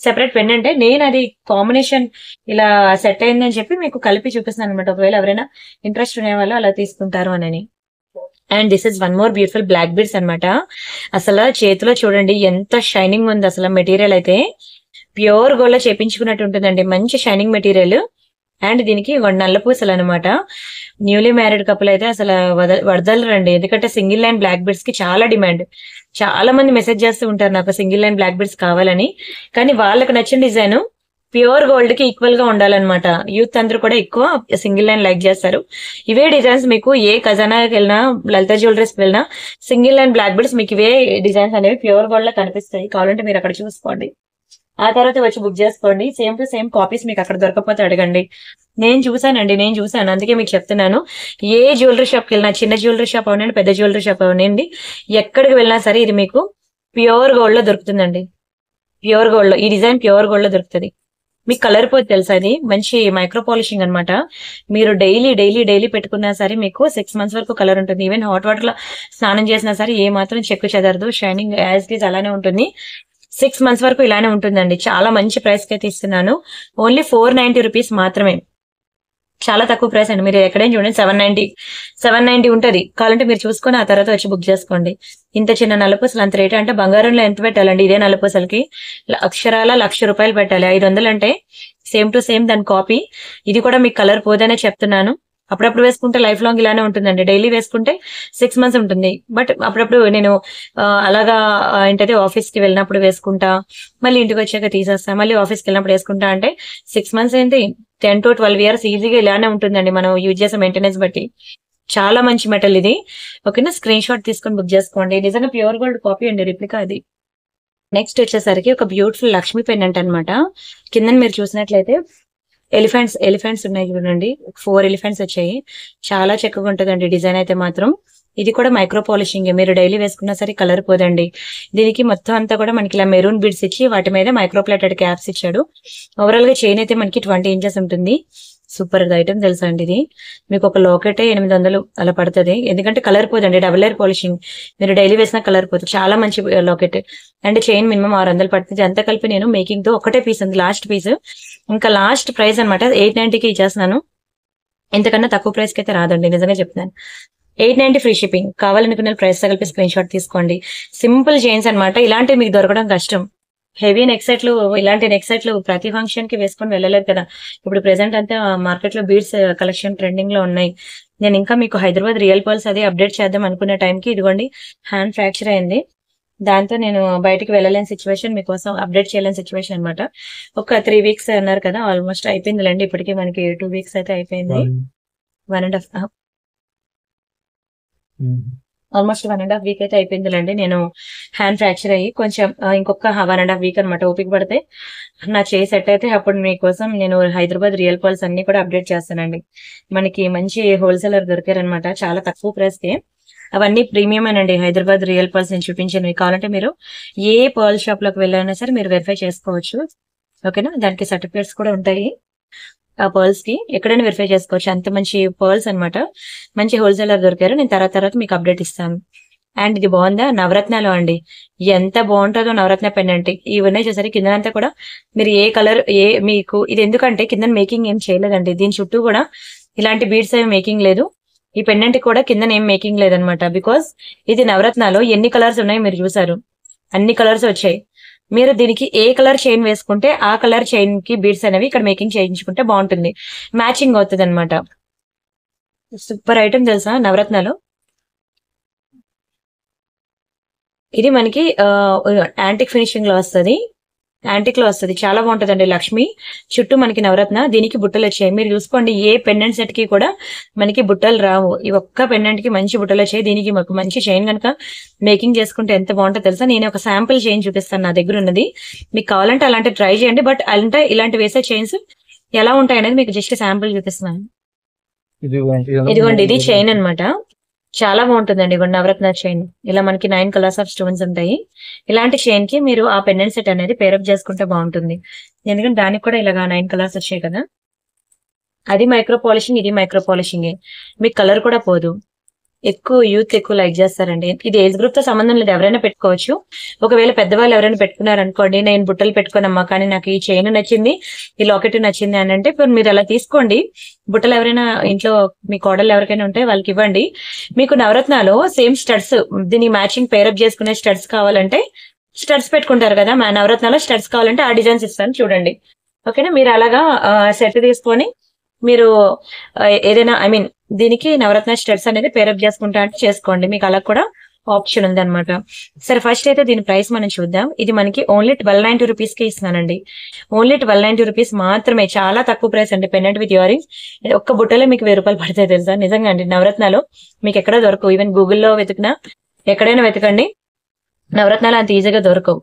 separate pen అంటే నేను అది కాంబినేషన్ ఇలా సెట్ అయిందని చెప్పి మీకు కలిపి చూపిస్తాను అనమాట. ఒకవేళ ఎవరైనా ఇంట్రెస్ట్ ఉండే వాళ్ళు అలా తీసుకుంటారు అని. And this is one more beautiful black beads అనమాట. అసలు చేతిలో చూడండి ఎంత షైనింగ్ ఉంది. అసలు మెటీరియల్ అయితే ప్యూర్ గోల్డ్ లో చేపించుకున్నట్టు ఉంటుందండి, మంచి షైనింగ్ మెటీరియల్. అండ్ దీనికి నల్ల పూసలు అనమాట. న్యూలీ మ్యారీడ్ కపుల్ అయితే అసలు వదలరండి, ఎందుకంటే సింగిల్ లైన్ బ్లాక్ బీడ్స్ కి చాలా డిమాండ్. చాలా మంది మెసేజ్ చేస్తూ ఉంటారు నాకు సింగిల్ లైన్ బ్లాక్ బీడ్స్ కావాలని. కానీ వాళ్ళకి నచ్చిన డిజైన్ ప్యూర్ గోల్డ్ కి ఈక్వల్ గా ఉండాలన్నమాట. యూత్ అందరూ కూడా ఎక్కువ సింగిల్ లైన్ లైక్ చేస్తారు. ఇవే డిజైన్స్ మీకు ఏ ఖజానాకి వెళ్ళినా, లలిత జ్యువెలరీస్ వెళ్ళినా సింగిల్ లైన్ బ్లాక్ బీడ్స్ మీకు ఇవే డిజైన్స్ అనేవి ప్యూర్ గోల్డ్ లో కనిపిస్తాయి. కావాలంటే మీరు అక్కడ చూసుకోండి, ఆ తర్వాత వచ్చి బుక్ చేసుకోండి. సేమ్ టు సేమ్ కాపీస్ మీకు అక్కడ దొరకకపోతే అడగండి. నేను చూసాను, అందుకే మీకు చెప్తున్నాను. ఏ జ్యువెలరీ షాప్కి వెళ్ళినా, చిన్న జ్యువెలరీ షాప్ అవనండి, పెద్ద జ్యువెలరీ షాప్ అవనండి, ఎక్కడికి వెళ్ళినా సరే ఇది మీకు ప్యూర్ గోల్డ్ లో దొరుకుతుందండి. ప్యూర్ గోల్డ్ లో ఈ డిజైన్ ప్యూర్ గోల్డ్ లో దొరుకుతుంది. మీకు కలర్ పోతే తెలుసా, ఇది మంచి మైక్రో పాలిషింగ్ అనమాట. మీరు డైలీ పెట్టుకున్నా సరే మీకు 6 months వరకు కలర్ ఉంటుంది. ఈవెన్ హాట్ వాటర్ లో స్నానం చేసినా సరే ఏ మాత్రం చెక్కు చెదరదు, షైనింగ్ యాజ్ ఇట్ ఈజ్ అలానే ఉంటుంది. 6 months వరకు ఇలానే ఉంటుందండి. చాలా మంచి ప్రైస్ కి అయితే ఇస్తున్నాను, ఓన్లీ 490 రూపీస్ మాత్రమే. చాలా తక్కువ ప్రైస్ అండి. మీరు ఎక్కడైనా చూడండి 790 ఉంటది. కావాలంటే మీరు చూసుకొని ఆ తర్వాత వచ్చి బుక్ చేసుకోండి. ఇంత చిన్న నల్లపూసలు అంత రేట్ అంటే బంగారంలో ఎంత పెట్టాలండి? ఇదే నల్లపూసలకి అక్షరాల ₹1,00,000 పెట్టాలి. 500 అంటే సేమ్ టు సేమ్ దాని కాపీ. ఇది కూడా మీకు కలర్ పోదనే చెప్తున్నాను. అప్పుడప్పుడు వేసుకుంటే లైఫ్ లాంగ్ ఇలానే ఉంటుందండి. డైలీ వేసుకుంటే 6 మంత్స్ ఉంటుంది. బట్ అప్పుడప్పుడు నేను అలాగా ఏంటంటే ఆఫీస్ కి వెళ్ళినప్పుడు వేసుకుంటా, మళ్ళీ ఇంటికి వచ్చాక తీసేస్తా, మళ్ళీ ఆఫీస్కి వెళ్ళినప్పుడు వేసుకుంటా అంటే 6 మంత్స్ ఏంటి 10 to 12 ఇయర్స్ ఈజీగా ఇలానే ఉంటుందండి మనం యూజ్ చేసే మెయింటెనెన్స్ బట్టి. చాలా మంచి మెటల్ ఇది. ఓకేనా, స్క్రీన్ షాట్ తీసుకొని బుక్ చేసుకోండి. నిజంగా ప్యూర్ గోల్డ్ కాపీ అండి, రిప్లికా అది. నెక్స్ట్ వచ్చేసరికి ఒక బ్యూటిఫుల్ లక్ష్మీ పెండెంట్ అన్నమాట. కింద మీరు చూసినట్లయితే ఎలిఫెంట్స్ ఉన్నాయి చూడండి. 4 ఎలిఫెంట్స్ వచ్చాయి. చాలా చక్కగా ఉంటుందండి డిజైన్ అయితే మాత్రం. ఇది కూడా మైక్రో పాలిషింగ్. మీరు డైలీ వేసుకున్నా సరే కలర్ పోదండి. దీనికి మొత్తం అంతా కూడా మనకి ఇలా మెరూన్ బిడ్స్ ఇచ్చి వాటి మీద మైక్రో ప్లేటెడ్ క్యాప్స్ ఇచ్చాడు. ఓవరాల్ గా చైన్ అయితే మనకి 20 ఇంచెస్ ఉంటుంది. సూపర్ ఐటమ్ తెలుసా అండి ఇది. మీకు ఒక లాకెట్ 800 అలా పడుతుంది. ఎందుకంటే కలర్ పోదండి, డబుల్ లేయర్ పాలిషింగ్. మీరు డైలీ వేసినా కలర్ పోతుంది. చాలా మంచి లాకెట్. అండ్ చైన్ మినిమం 600 పడుతుంది. అంతా కలిపి నేను మేకింగ్ తో ఒకటే పీస్ ఉంది, లాస్ట్ పీస్. ఇంకా లాస్ట్ ప్రైస్ అనమాట 890కి ఇచ్చేస్తున్నాను. ఇంతకన్నా తక్కువ ప్రైస్ కి అయితే రాదండి, నిజంగా చెప్తున్నాను. 890 ఫ్రీ షిప్పింగ్. కావాలనుకున్న ప్రైస్ కలిపి స్క్రీన్ షాట్ తీసుకోండి. సింపుల్ చైన్స్ అనమాట. ఇలాంటివి మీకు దొరకడం కష్టం. హెవీ నెక్ సెట్లు, ఇలాంటి నెక్ సెట్లు ప్రతి ఫంక్షన్ కి వేసుకొని వెళ్ళలేదు కదా. ఇప్పుడు ప్రెసెంట్ అంతా మార్కెట్ లో బీడ్స్ కలెక్షన్ ట్రెండింగ్ లో ఉన్నాయి. నేను ఇంకా మీకు హైదరాబాద్ రియల్ పర్ల్స్ అది అప్డేట్ చేద్దాం అనుకునే టైంకి ఇదిగోండి హ్యాండ్ ఫ్రాక్చర్ అయింది. దాంతో నేను బయటికి వెళ్ళలేని సిచ్యువేషన్, మీకోసం అప్డేట్ చేయలేని సిచ్యువేషన్ అనమాట. ఒక 3 వీక్స్ అన్నారు కదా, ఆల్మోస్ట్ అయిపోయిందిలేండి. ఇప్పటికీ మనకి 2 వీక్స్ అయితే అయిపోయింది. 1.5 ఆల్మోస్ట్ 1.5 వీక్ అయితే అయిపోయిందిలేండి. నేను హ్యాండ్ ఫ్రాక్చర్ అయ్యి కొంచెం ఇంకొక 1.5 వీక్ అనమాట ఓపిక పడితే నా చేయి సెట్ అయితే అప్పుడు మీకోసం నేను హైదరాబాద్ రియల్ పర్ల్స్ అన్ని కూడా అప్డేట్ చేస్తానండి. మనకి మంచి హోల్సేలర్ దొరికారనమాట చాలా తక్కువ ప్రైస్ కి. అవన్నీ ప్రీమియం అండి. హైదరాబాద్ రియల్ పర్ల్స్ నేను చూపించినవి. కావాలంటే మీరు ఏ పర్ల్ షాప్ లోకి వెళ్ళైనా సరే మీరు వెరిఫై చేసుకోవచ్చు. ఓకేనా, దానికి సర్టిఫికేట్స్ కూడా ఉంటాయి. ఆ పర్ల్స్ కి ఎక్కడైనా వెరిఫై చేసుకోవచ్చు. అంత మంచి పర్ల్స్ అనమాట. మంచి హోల్సేలర్ దొరికారు. నేను తర్వాత మీకు అప్డేట్ ఇస్తాను. అండ్ ఇది బాగుందా, నవరత్నాలు అండి. ఎంత బాగుంటుందో నవరత్న పెండెంట్. ఇవన్నీ చూసారు కిందంతా కూడా మీరు ఏ కలర్ మీకు ఇది ఎందుకంటే కింద మేకింగ్ ఏం చేయలేదండి. దీని చుట్టూ కూడా ఇలాంటి బీడ్స్ ఏమి మేకింగ్ లేదు. ఈ పెండెంట్ కూడా కింద ఏం మేకింగ్ లేదనమాట. బికాస్ ఇది నవరత్నాలు ఎన్ని కలర్స్ ఉన్నాయి మీరు చూసారు, అన్ని కలర్స్ వచ్చాయి. మీరు దీనికి ఏ కలర్ చైన్ వేసుకుంటే ఆ కలర్ చైన్ కి బీడ్స్ అనేవి ఇక్కడ మేకింగ్ చేయించుకుంటే బాగుంటుంది, మ్యాచింగ్ అవుతుంది అనమాట. సూపర్ ఐటమ్ తెలుసా నవరత్నాలు. ఇది మనకి యాంటిక్ ఫినిషింగ్ లో వస్తుంది. చాలా బాగుంటదండి. లక్ష్మి చుట్టూ మనకి నవరత్న, దీనికి బుట్టలు వచ్చాయి. మీరు చూసుకోండి ఏ పెండెంట్ సెట్ కి కూడా మనకి బుట్టలు రావు. ఈ ఒక్క పెండెంట్ కి మంచి బుట్టలు వచ్చాయి. దీనికి మాకు మంచి చైన్ కనుక మేకింగ్ చేసుకుంటే ఎంత బాగుంటుందో తెలుసా. నేను ఒక శాంపుల్ చైన్ చూపిస్తాను, నా దగ్గర ఉన్నది. మీకు కావాలంటే అలాంటి ట్రై చేయండి. బట్ అంటే ఇలాంటి వేసే చైన్స్ ఎలా ఉంటాయి అనేది మీకు జస్ట్ శాంపుల్ చూపిస్తున్నాను. ఇదిగోండి ఇది చైన్ అనమాట. చాలా బాగుంటుందండి. ఇవ్వండి నవరత్న చైన్. ఇలా మనకి 9 కలర్స్ ఆఫ్ స్టోన్స్ ఉంటాయి. ఇలాంటి చైన్ కి మీరు ఆ పెండెంట్ సెట్ అనేది పేరప్ చేసుకుంటే బాగుంటుంది. ఎందుకంటే దానికి కూడా ఇలాగా 9 కలర్స్ వచ్చాయి కదా. అది మైక్రో పాలిషింగ్, ఇది మైక్రో పాలిషింగ్. మీకు కలర్ కూడా పోదు. యూత్ ఎక్కువ లైక్ చేస్తారండి. ఇది ఏజ్ గ్రూప్ తో సంబంధం లేదు, ఎవరైనా పెట్టుకోవచ్చు. ఒకవేళ పెద్దవాళ్ళు ఎవరైనా పెట్టుకున్నారు అనుకోండి, నేను బుట్టలు పెట్టుకోనమ్మా కానీ నాకు ఈ చైన్ నచ్చింది, ఈ లాకెట్ నచ్చింది అని అంటే ఇప్పుడు మీరు అలా తీసుకోండి. బుట్టలు ఎవరైనా ఇంట్లో మీ కోడలు ఎవరికైనా ఉంటే వాళ్ళకి ఇవ్వండి. మీకు నవరత్నాలు సేమ్ స్టడ్స్, దీని మ్యాచింగ్ పేరప్ చేసుకునే స్టడ్స్ కావాలంటే స్టడ్స్ పెట్టుకుంటారు కదా, మా నవరత్నాలు స్టడ్స్ కావాలంటే ఆ డిజైన్స్ ఇస్తాను చూడండి. ఓకేనా, మీరు అలాగా సెట్ తీసుకొని మీరు ఏదైనా దీనికి నవరత్న స్టడ్స్ అనేది పేరప్ చేసుకుంటా అంటే చేసుకోండి. మీకు అలా కూడా ఆప్షన్ ఉంది అనమాట. సరే ఫస్ట్ అయితే దీని ప్రైస్ మనం చూద్దాం. ఇది మనకి ఓన్లీ 1290 రూపీస్ కి ఇస్తున్నానండి. ఓన్లీ 1290 రూపీస్ మాత్రమే. చాలా తక్కువ ప్రైస్ అండి. పెండెంట్ విత్ ఇయరింగ్స్ ఒక్క బుట్టలో మీకు 1000 రూపాయలు పడతాయి తెలుసా. నిజంగా అండి, నవరత్నాలు మీకు ఎక్కడ దొరకవు. ఈవెన్ గూగుల్లో వెతికినా ఎక్కడైనా వెతకండి, నవరత్నాలు అంత ఈజీగా దొరకవు.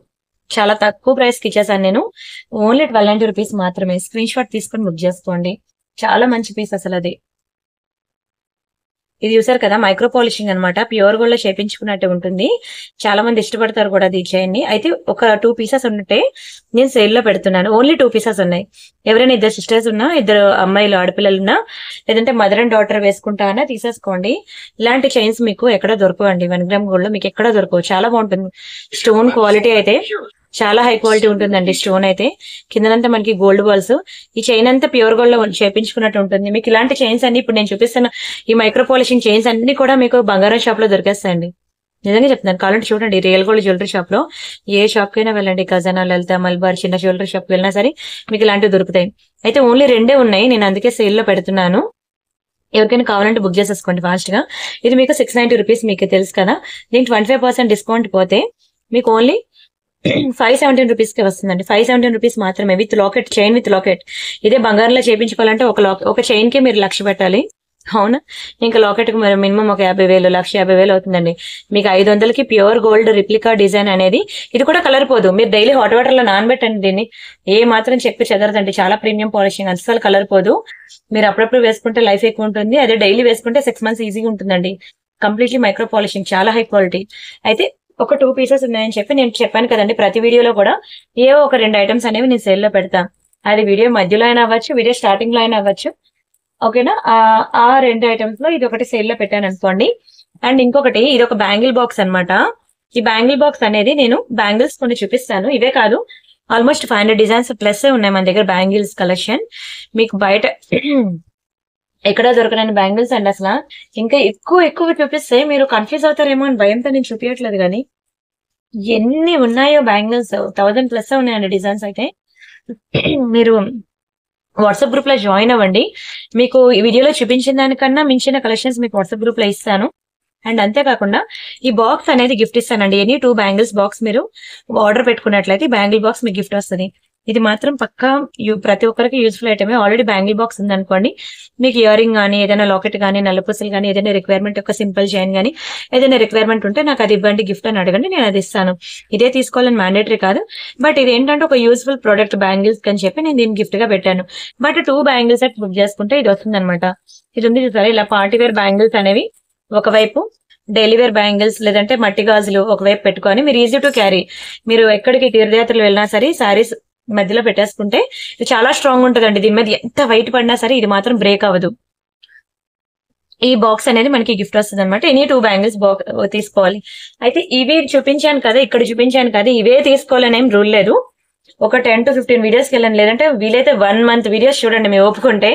చాలా తక్కువ ప్రైస్ కి ఇచ్చేసాను నేను. ఓన్లీ 1290 రూపీస్ మాత్రమే. స్క్రీన్ షాట్ తీసుకొని బుక్ చేసుకోండి. చాలా మంచి పీస్ అసలు అది. ఇది చూసారు కదా మైక్రో పాలిషింగ్ అనమాట. ప్యూర్ గోల్డ్ లో చేపించుకున్నట్టు ఉంటుంది. చాలా మంది ఇష్టపడతారు కూడా ఈ చైన్ ని. అయితే ఒక 2 పీసెస్ ఉంటే నేను సేల్ లో పెడుతున్నాను. ఓన్లీ 2 పీసెస్ ఉన్నాయి. ఎవరైనా 2 సిస్టర్స్ ఉన్నా, 2 అమ్మాయిలు ఆడపిల్లలు ఉన్నా, లేదంటే మదర్ అండ్ డాటర్ వేసుకుంటా అన్నా తీసేసుకోండి. ఇలాంటి చైన్స్ మీకు ఎక్కడ దొరకవండి. 1 గ్రామ్ గోల్డ్ లో మీకు ఎక్కడ దొరకవు. చాలా బాగుంటుంది. స్టోన్ క్వాలిటీ అయితే చాలా హై క్వాలిటీ ఉంటుందండి స్టోన్ అయితే. కిందనంతా మనకి గోల్డ్ బాల్స్, ఈ చైన్ అంతా ప్యూర్ గోల్డ్ లో చేపించుకున్నట్టు ఉంటుంది. మీకు ఇలాంటి చైన్స్ అన్ని ఇప్పుడు నేను చూపిస్తున్న ఈ మైక్రో పాలిషింగ్ చైన్స్ అన్ని కూడా మీకు బంగారం షాప్ లో దొరికేస్తాయండి. నిజంగా చెప్తున్నాను, కావాలంటే చూడండి రియల్ గోల్డ్ జ్యువెలరీ షాప్ లో ఏ షాప్ కైనా వెళ్ళండి, ఖజానా, లలిత, మల్బార్, చిన్న జ్యువెలరీ షాప్ కి వెళ్ళినా సరే మీకు ఇలాంటివి దొరుకుతాయి. అయితే ఓన్లీ 2 ఉన్నాయి, నేను అందుకే సేల్ లో పెడుతున్నాను. ఎవరికైనా కావాలంటే బుక్ చేసేసుకోండి ఫాస్ట్ గా. ఇది మీకు 690 రూపీస్, మీకు తెలుసు కదా. దీనికి 25% డిస్కౌంట్ పోతే మీకు ఓన్లీ 517 రూపీస్ కి వస్తుందండి. 517 రూపీస్ మాత్రమే, with locket, chain with locket. ఇదే బంగారంలో చేయించుకోవాలంటే ఒక చైన్ కి మీరు 1,00,000 పెట్టాలి. అవునా, ఇంకా లాకెట్ కి మినిమం ఒక 50,000, 1,50,000 అవుతుందండి. మీకు 500కి ప్యూర్ గోల్డ్ రిప్లికా డిజైన్ అనేది. ఇది కూడా కలర్ పోదు. మీరు డైలీ హాట్ వాటర్ లో నానబెట్టండి దీన్ని, ఏ మాత్రం చెప్పి చెదరదండి. చాలా ప్రీమియం పాలిషింగ్, అసలు కలర్ పోదు. మీరు అప్పుడప్పుడు వేసుకుంటే లైఫ్ ఎక్కువ ఉంటుంది, అదే డైలీ వేసుకుంటే 6 months ఈజీగా ఉంటుందండి. కంప్లీట్లీ మైక్రో పాలిషింగ్, చాలా హై క్వాలిటీ. అయితే ఒక 2 పీసెస్ ఉన్నాయని చెప్పి నేను చెప్పాను కదండి, ప్రతి వీడియోలో కూడా ఏవో ఒక 2 ఐటమ్స్ అనేవి నేను సేల్ లో పెడతా. అది వీడియో మధ్యలో అయినా అవ్వచ్చు, వీడియో స్టార్టింగ్ లో అయినా అవ్వచ్చు. ఓకేనా, ఆ 2 ఐటమ్స్ లో ఇది ఒకటి సేల్ లో పెట్టాను అనుకోండి. అండ్ ఇంకొకటి, ఇది ఒక బ్యాంగిల్ బాక్స్ అన్నమాట. ఈ బ్యాంగిల్ బాక్స్ అనేది నేను బ్యాంగిల్స్ కొన్ని చూపిస్తాను. ఇవే కాదు, ఆల్మోస్ట్ 500 డిజైన్స్ ప్లస్ ఉన్నాయి మన దగ్గర బ్యాంగిల్స్ కలెక్షన్. మీకు బయట ఎక్కడ దొరకనని బ్యాంగిల్స్ అండి. అసలు ఇంకా ఎక్కువ చూపిస్తే మీరు కన్ఫ్యూజ్ అవుతారేమో అని భయంతో నేను చూపించట్లేదు, కానీ ఎన్ని ఉన్నాయో బ్యాంగిల్స్ 1000 ప్లస్ ఉన్నాయండి డిజైన్స్. అయితే మీరు వాట్సాప్ గ్రూప్ లో జాయిన్ అవ్వండి, మీకు ఈ వీడియోలో చూపించిన దానికన్నా మించిన కలెక్షన్స్ మీకు వాట్సాప్ గ్రూప్ లో ఇస్తాను. అండ్ అంతేకాకుండా ఈ బాక్స్ అనేది గిఫ్ట్ ఇస్తానండి. ఎనీ 2 బ్యాంగిల్స్ బాక్స్ మీరు ఆర్డర్ పెట్టుకున్నట్లయితే బ్యాంగిల్ బాక్స్ మీకు గిఫ్ట్ వస్తుంది. ఇది మాత్రం పక్కా ప్రతి ఒక్కరికి యూస్ఫుల్ ఐటమే. ఆల్రెడీ బ్యాంగిల్ బాక్స్ ఉందనుకోండి, మీకు ఇయర్ రింగ్ కానీ, ఏదైనా లాకెట్ కానీ, నల్లపూసలు కానీ, ఏదైనా రిక్వైర్మెంట్, ఒక సింపుల్ చైన్ కానీ ఏదైనా రిక్వైర్మెంట్ ఉంటే నాకు అది ఇవ్వండి గిఫ్ట్ అని అడగండి, నేను అది ఇస్తాను. ఇదే తీసుకోవాలని మ్యాండేటరీ కాదు, బట్ ఇది ఏంటంటే ఒక యూస్ఫుల్ ప్రోడక్ట్ బ్యాంగిల్స్ అని చెప్పి నేను దీన్ని గిఫ్ట్ గా పెట్టాను. బట్ 2 బ్యాంగిల్స్ సెట్ బుక్ చేసుకుంటే ఇది వస్తుంది అనమాట. ఇది ఉంది చూసారా, ఇలా పార్టీ వేర్ బ్యాంగిల్స్ అనేవి ఒకవైపు, డైలీ వేర్ బ్యాంగిల్స్ లేదంటే మట్టి గాజులు ఒకవైపు పెట్టుకొని మీరు ఈజీ టు క్యారీ. మీరు ఎక్కడికి తీర్థయాత్రలు వెళ్ళినా సరే శారీస్ మధ్యలో పెట్టేసుకుంటే ఇది చాలా స్ట్రాంగ్ ఉంటుందండి. దీని మీద ఎంత వెయిట్ పడినా సరే ఇది మాత్రం బ్రేక్ అవ్వదు. ఈ బాక్స్ అనేది మనకి గిఫ్ట్ వస్తుంది అనమాట. ఎనీ 2 బ్యాంగిల్స్ తీసుకోవాలి. అయితే ఇవి చూపించాను కదా, ఇక్కడ చూపించాను కదా, ఇవే తీసుకోవాలని ఏం రూల్ లేదు. ఒక 10 to 15 వీడియోస్కి వెళ్ళండి, లేదంటే వీలైతే 1 month వీడియోస్ చూడండి. మీరు ఒప్పుకుంటే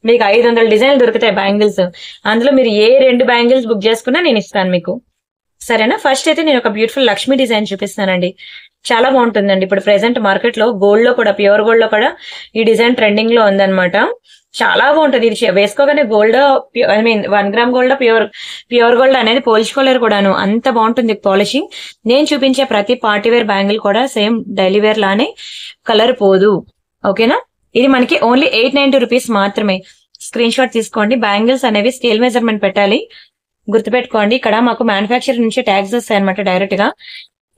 మీకు 500 డిజైన్లు దొరుకుతాయి బ్యాంగిల్స్. అందులో మీరు ఏ 2 బ్యాంగిల్స్ బుక్ చేసుకున్నా నేను ఇస్తాను మీకు, సరేనా. ఫస్ట్ అయితే నేను ఒక బ్యూటిఫుల్ లక్ష్మీ డిజైన్ చూపిస్తానండి. చాలా బాగుంటుందండి. ఇప్పుడు ప్రెసెంట్ మార్కెట్ లో గోల్డ్ లో కూడా, ప్యూర్ గోల్డ్ లో కూడా ఈ డిజైన్ ట్రెండింగ్ లో ఉందన్నమాట. చాలా బాగుంటుంది. ఇది వేసుకోగానే gold, I mean 1 gram gold, pure gold అనేది పోల్చుకోలేరు కూడాను, అంత బాగుంటుంది పాలిషింగ్. నేను చూపించే ప్రతి పార్టీ వేర్ బ్యాంగిల్ కూడా సేమ్ డైలీ వేర్ లానే కలర్ పోదు, ఓకేనా. ఇది మనకి ఓన్లీ 890 రూపీస్ మాత్రమే. స్క్రీన్ షాట్ తీసుకోండి. బ్యాంగిల్స్ అనేవి స్కేల్ మెజర్మెంట్ పెట్టాలి, గుర్తుపెట్టుకోండి. ఇక్కడ మాకు మ్యానుఫ్యాక్చర్ నుంచి ట్యాగ్స్ వస్తాయి అనమాట డైరెక్ట్ గా.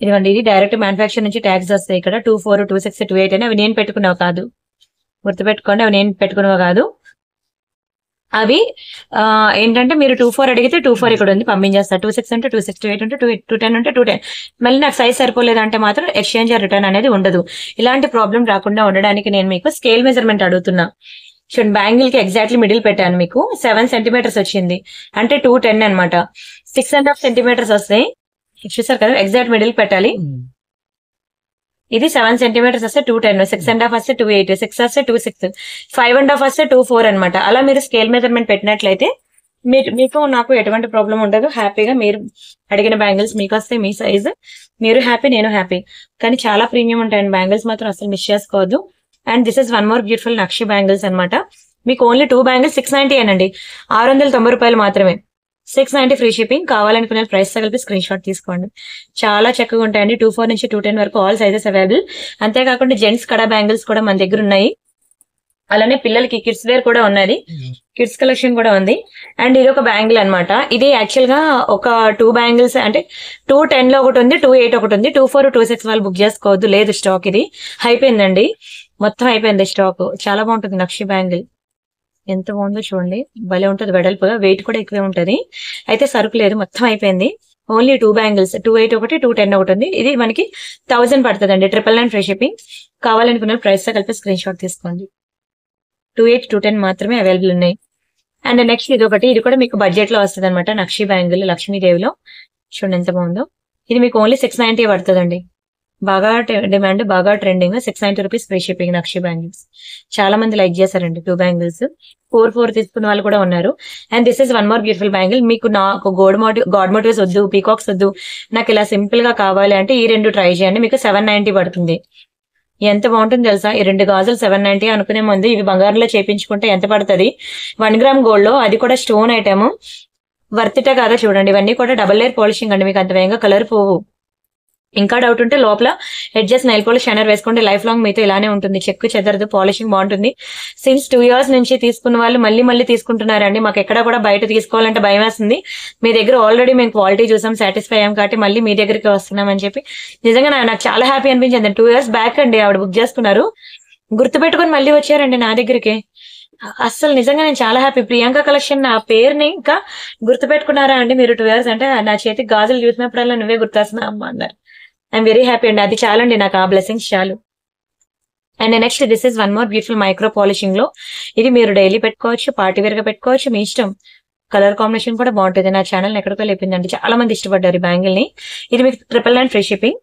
ఇదిగోండి, ఇది డైరెక్ట్ మ్యానుఫ్యాక్చర్ నుంచి ట్యాగ్స్ వస్తాయి. ఇక్కడ 24, 26, 28 అని అవి నేను పెట్టుకున్నావు కాదు, గుర్తుపెట్టుకోండి, అవి నేను పెట్టుకున్నావు కాదు. అవి ఏంటంటే మీరు 24 అడిగితే 24 ఇక్కడ ఉంది, పంపించేస్తా. 26 అంటే 26, 28 అంటే 210 అంటే 210. మళ్ళీ నాకు సైజ్ సరిపోలేదంటే మాత్రం ఎక్స్చేంజ్ రిటర్న్ అనేది ఉండదు. ఇలాంటి ప్రాబ్లం రాకుండా ఉండడానికి నేను మీకు స్కేల్ మెజర్మెంట్ అడుగుతున్నా. చూడండి, బ్యాంగిల్ కి ఎగ్జాక్ట్లీ మిడిల్ పెట్టాను, మీకు 7 centimeters వచ్చింది, అంటే 210 అనమాట. 6.5 centimeters వస్తాయి, చూసారు కదా, ఎగ్జాక్ట్ మిడిల్ పెట్టాలి. ఇది 7 centimeters వస్తే 210, 6.5 వస్తే 280, 6 వస్తే 26, 5.5 వస్తే 24 అనమాట. అలా మీరు స్కేల్ మెజర్మెంట్ పెట్టినట్లయితే మీకు నాకు ఎటువంటి ప్రాబ్లం ఉండదు. హ్యాపీగా మీరు అడిగిన బ్యాంగిల్స్ మీకు వస్తాయి, మీ సైజ్, మీరు హ్యాపీ, నేను హ్యాపీ. కానీ చాలా ప్రీమియం ఉంటాయండి బ్యాంగిల్స్ మాత్రం, అసలు మిస్ చేసుకోవద్దు. And this is one more beautiful nakshi bangles అనమాట. మీకు ఓన్లీ 2 బ్యాంగిల్స్ 690 అనండి, 690 రూపాయలు మాత్రమే. 690 ఫ్రీ షిప్పింగ్. కావాలనుకునే ప్రైస్ తో కలిపి స్క్రీన్ షాట్ తీసుకోండి. చాలా చక్కగా ఉంటాయండి. 24 నుంచి 210 వరకు ఆల్ సైజెస్ అవైలబుల్. అంతేకాకుండా జెంట్స్ కడా బ్యాంగిల్స్ కూడా మన దగ్గర ఉన్నాయి. అలానే పిల్లలకి కిడ్స్ వేర్ కూడా ఉన్నది, కిడ్స్ కలెక్షన్ కూడా ఉంది. అండ్ ఇది ఒక బ్యాంగిల్ అనమాట. ఇది యాక్చువల్ గా ఒక 2 బ్యాంగిల్స్, అంటే 210 లో ఒకటి ఉంది, 28 ఒకటి ఉంది. 24, 26 వాళ్ళు బుక్ చేసుకోవద్దు, లేదు స్టాక్, ఇది అయిపోయిందండి, మొత్తం అయిపోయింది స్టాక్. చాలా బాగుంటుంది నక్షి బ్యాంగిల్, ఎంత బాగుందో చూడండి, భలే ఉంటుంది, వెడల్పుగా, వెయిట్ కూడా ఎక్కువే ఉంటది. అయితే సరుకు లేదు, మొత్తం అయిపోయింది. ఓన్లీ 2 బ్యాంగిల్స్, 28 ఒకటి, 210 ఒకటి ఉంది. ఇది మనకి 1000 పడుతుంది అండి, 999 ఫ్రీ షిప్పింగ్. కావాలనుకున్న ప్రైస్ తో కలిపి స్క్రీన్ షాట్ తీసుకోండి. 28, 210 మాత్రమే అవైలబుల్ ఉన్నాయి. అండ్ నెక్స్ట్ ఇది ఒకటి, ఇది కూడా మీకు బడ్జెట్ లో వస్తుంది అనమాట, నక్షి బ్యాంగిల్ లక్ష్మీదేవిలో. చూడండి ఎంత బాగుందో. ఇది మీకు ఓన్లీ 690 పడుతుందండి. బాగా డిమాండ్, బాగా ట్రెండింగ్. 690 రూపీస్ ఫ్రీ షిప్పింగ్ నక్షి బ్యాంగిల్స్. చాలా మంది లైక్ చేశారండి 2 బ్యాంగిల్స్. 4 తీసుకున్న వాళ్ళు కూడా ఉన్నారు. And this is one more beautiful bangle. మీకు నాకు గాడ్ మోటివ్స్ వద్దు, పీకాక్స్ వద్దు, నాకు ఇలా సింపుల్ గా కావాలి అంటే ఈ 2 ట్రై చేయండి. మీకు 790 పడుతుంది. ఎంత బాగుంటుంది తెలుసా? ఈ 2 గాజులు 790 అనుకునే ముందు ఇవి బంగారంలో చేపించుకుంటే ఎంత పడుతుంది? 1 గ్రామ్ గోల్డ్ లో, అది కూడా స్టోన్ ఐటమ్. వర్తిటే కాదా చూడండి. ఇవన్నీ కూడా డబుల్ లేయర్ పాలిషింగ్ అండి. మీకు అంత వేగంగా కలర్ పోవు. ఇంకా డౌట్ ఉంటే లోపల ఎడ్జెస్ నెయిల్ పాలిష్ షైనర్ వేసుకోండి. లైఫ్ లాంగ్ మీతో ఇలానే ఉంటుంది. చెక్కు చెదరదు, పాలిషింగ్ బాగుంటుంది. సిన్స్ 2 years నుంచి తీసుకున్న వాళ్ళు మళ్ళీ తీసుకుంటున్నారండి. మాకు ఎక్కడ కూడా బయట తీసుకోవాలంటే భయం వేస్తుంది. మీ దగ్గర ఆల్రెడీ మేము క్వాలిటీ చూసాం, సాటిస్ఫై అయ్యాం కాబట్టి మళ్ళీ మీ దగ్గరికి వస్తున్నామని చెప్పి నిజంగా నాకు చాలా హ్యాపీ అనిపించింది. 2 years బ్యాక్ అండి ఆవిడ బుక్ చేసుకున్నారు, గుర్తుపెట్టుకుని మళ్ళీ వచ్చారండి నా దగ్గరికి. అసలు నిజంగా నేను చాలా హ్యాపీ. ప్రియాంక కలెక్షన్ నా పేరుని ఇంకా గుర్తుపెట్టుకున్నారా అండి మీరు 2 years అంటే? నా చేతికి గాజులు చూసినప్పుడల్లా నువ్వే గుర్తొస్తున్నా అమ్మ అన్నారు. ఐఎమ్ వెరీ హ్యాపీ అండి. అది చాలండి నాకు, ఆ బ్లెస్సింగ్స్ చాలు. And next this is one more beautiful micro polishing లో. ఇది మీరు డైలీ పెట్టుకోవచ్చు, పార్టీ వేర్ గా పెట్టుకోవచ్చు, మీ ఇష్టం. కలర్ కాంబినేషన్ కూడా బాగుంటుంది. నా ఛానల్ ఎక్కడికో లేపిందండి, చాలా మంది ఇష్టపడ్డారు ఈ బ్యాంగిల్ ని. ఇది మీకు 999 ఫ్రీ షిప్పింగ్.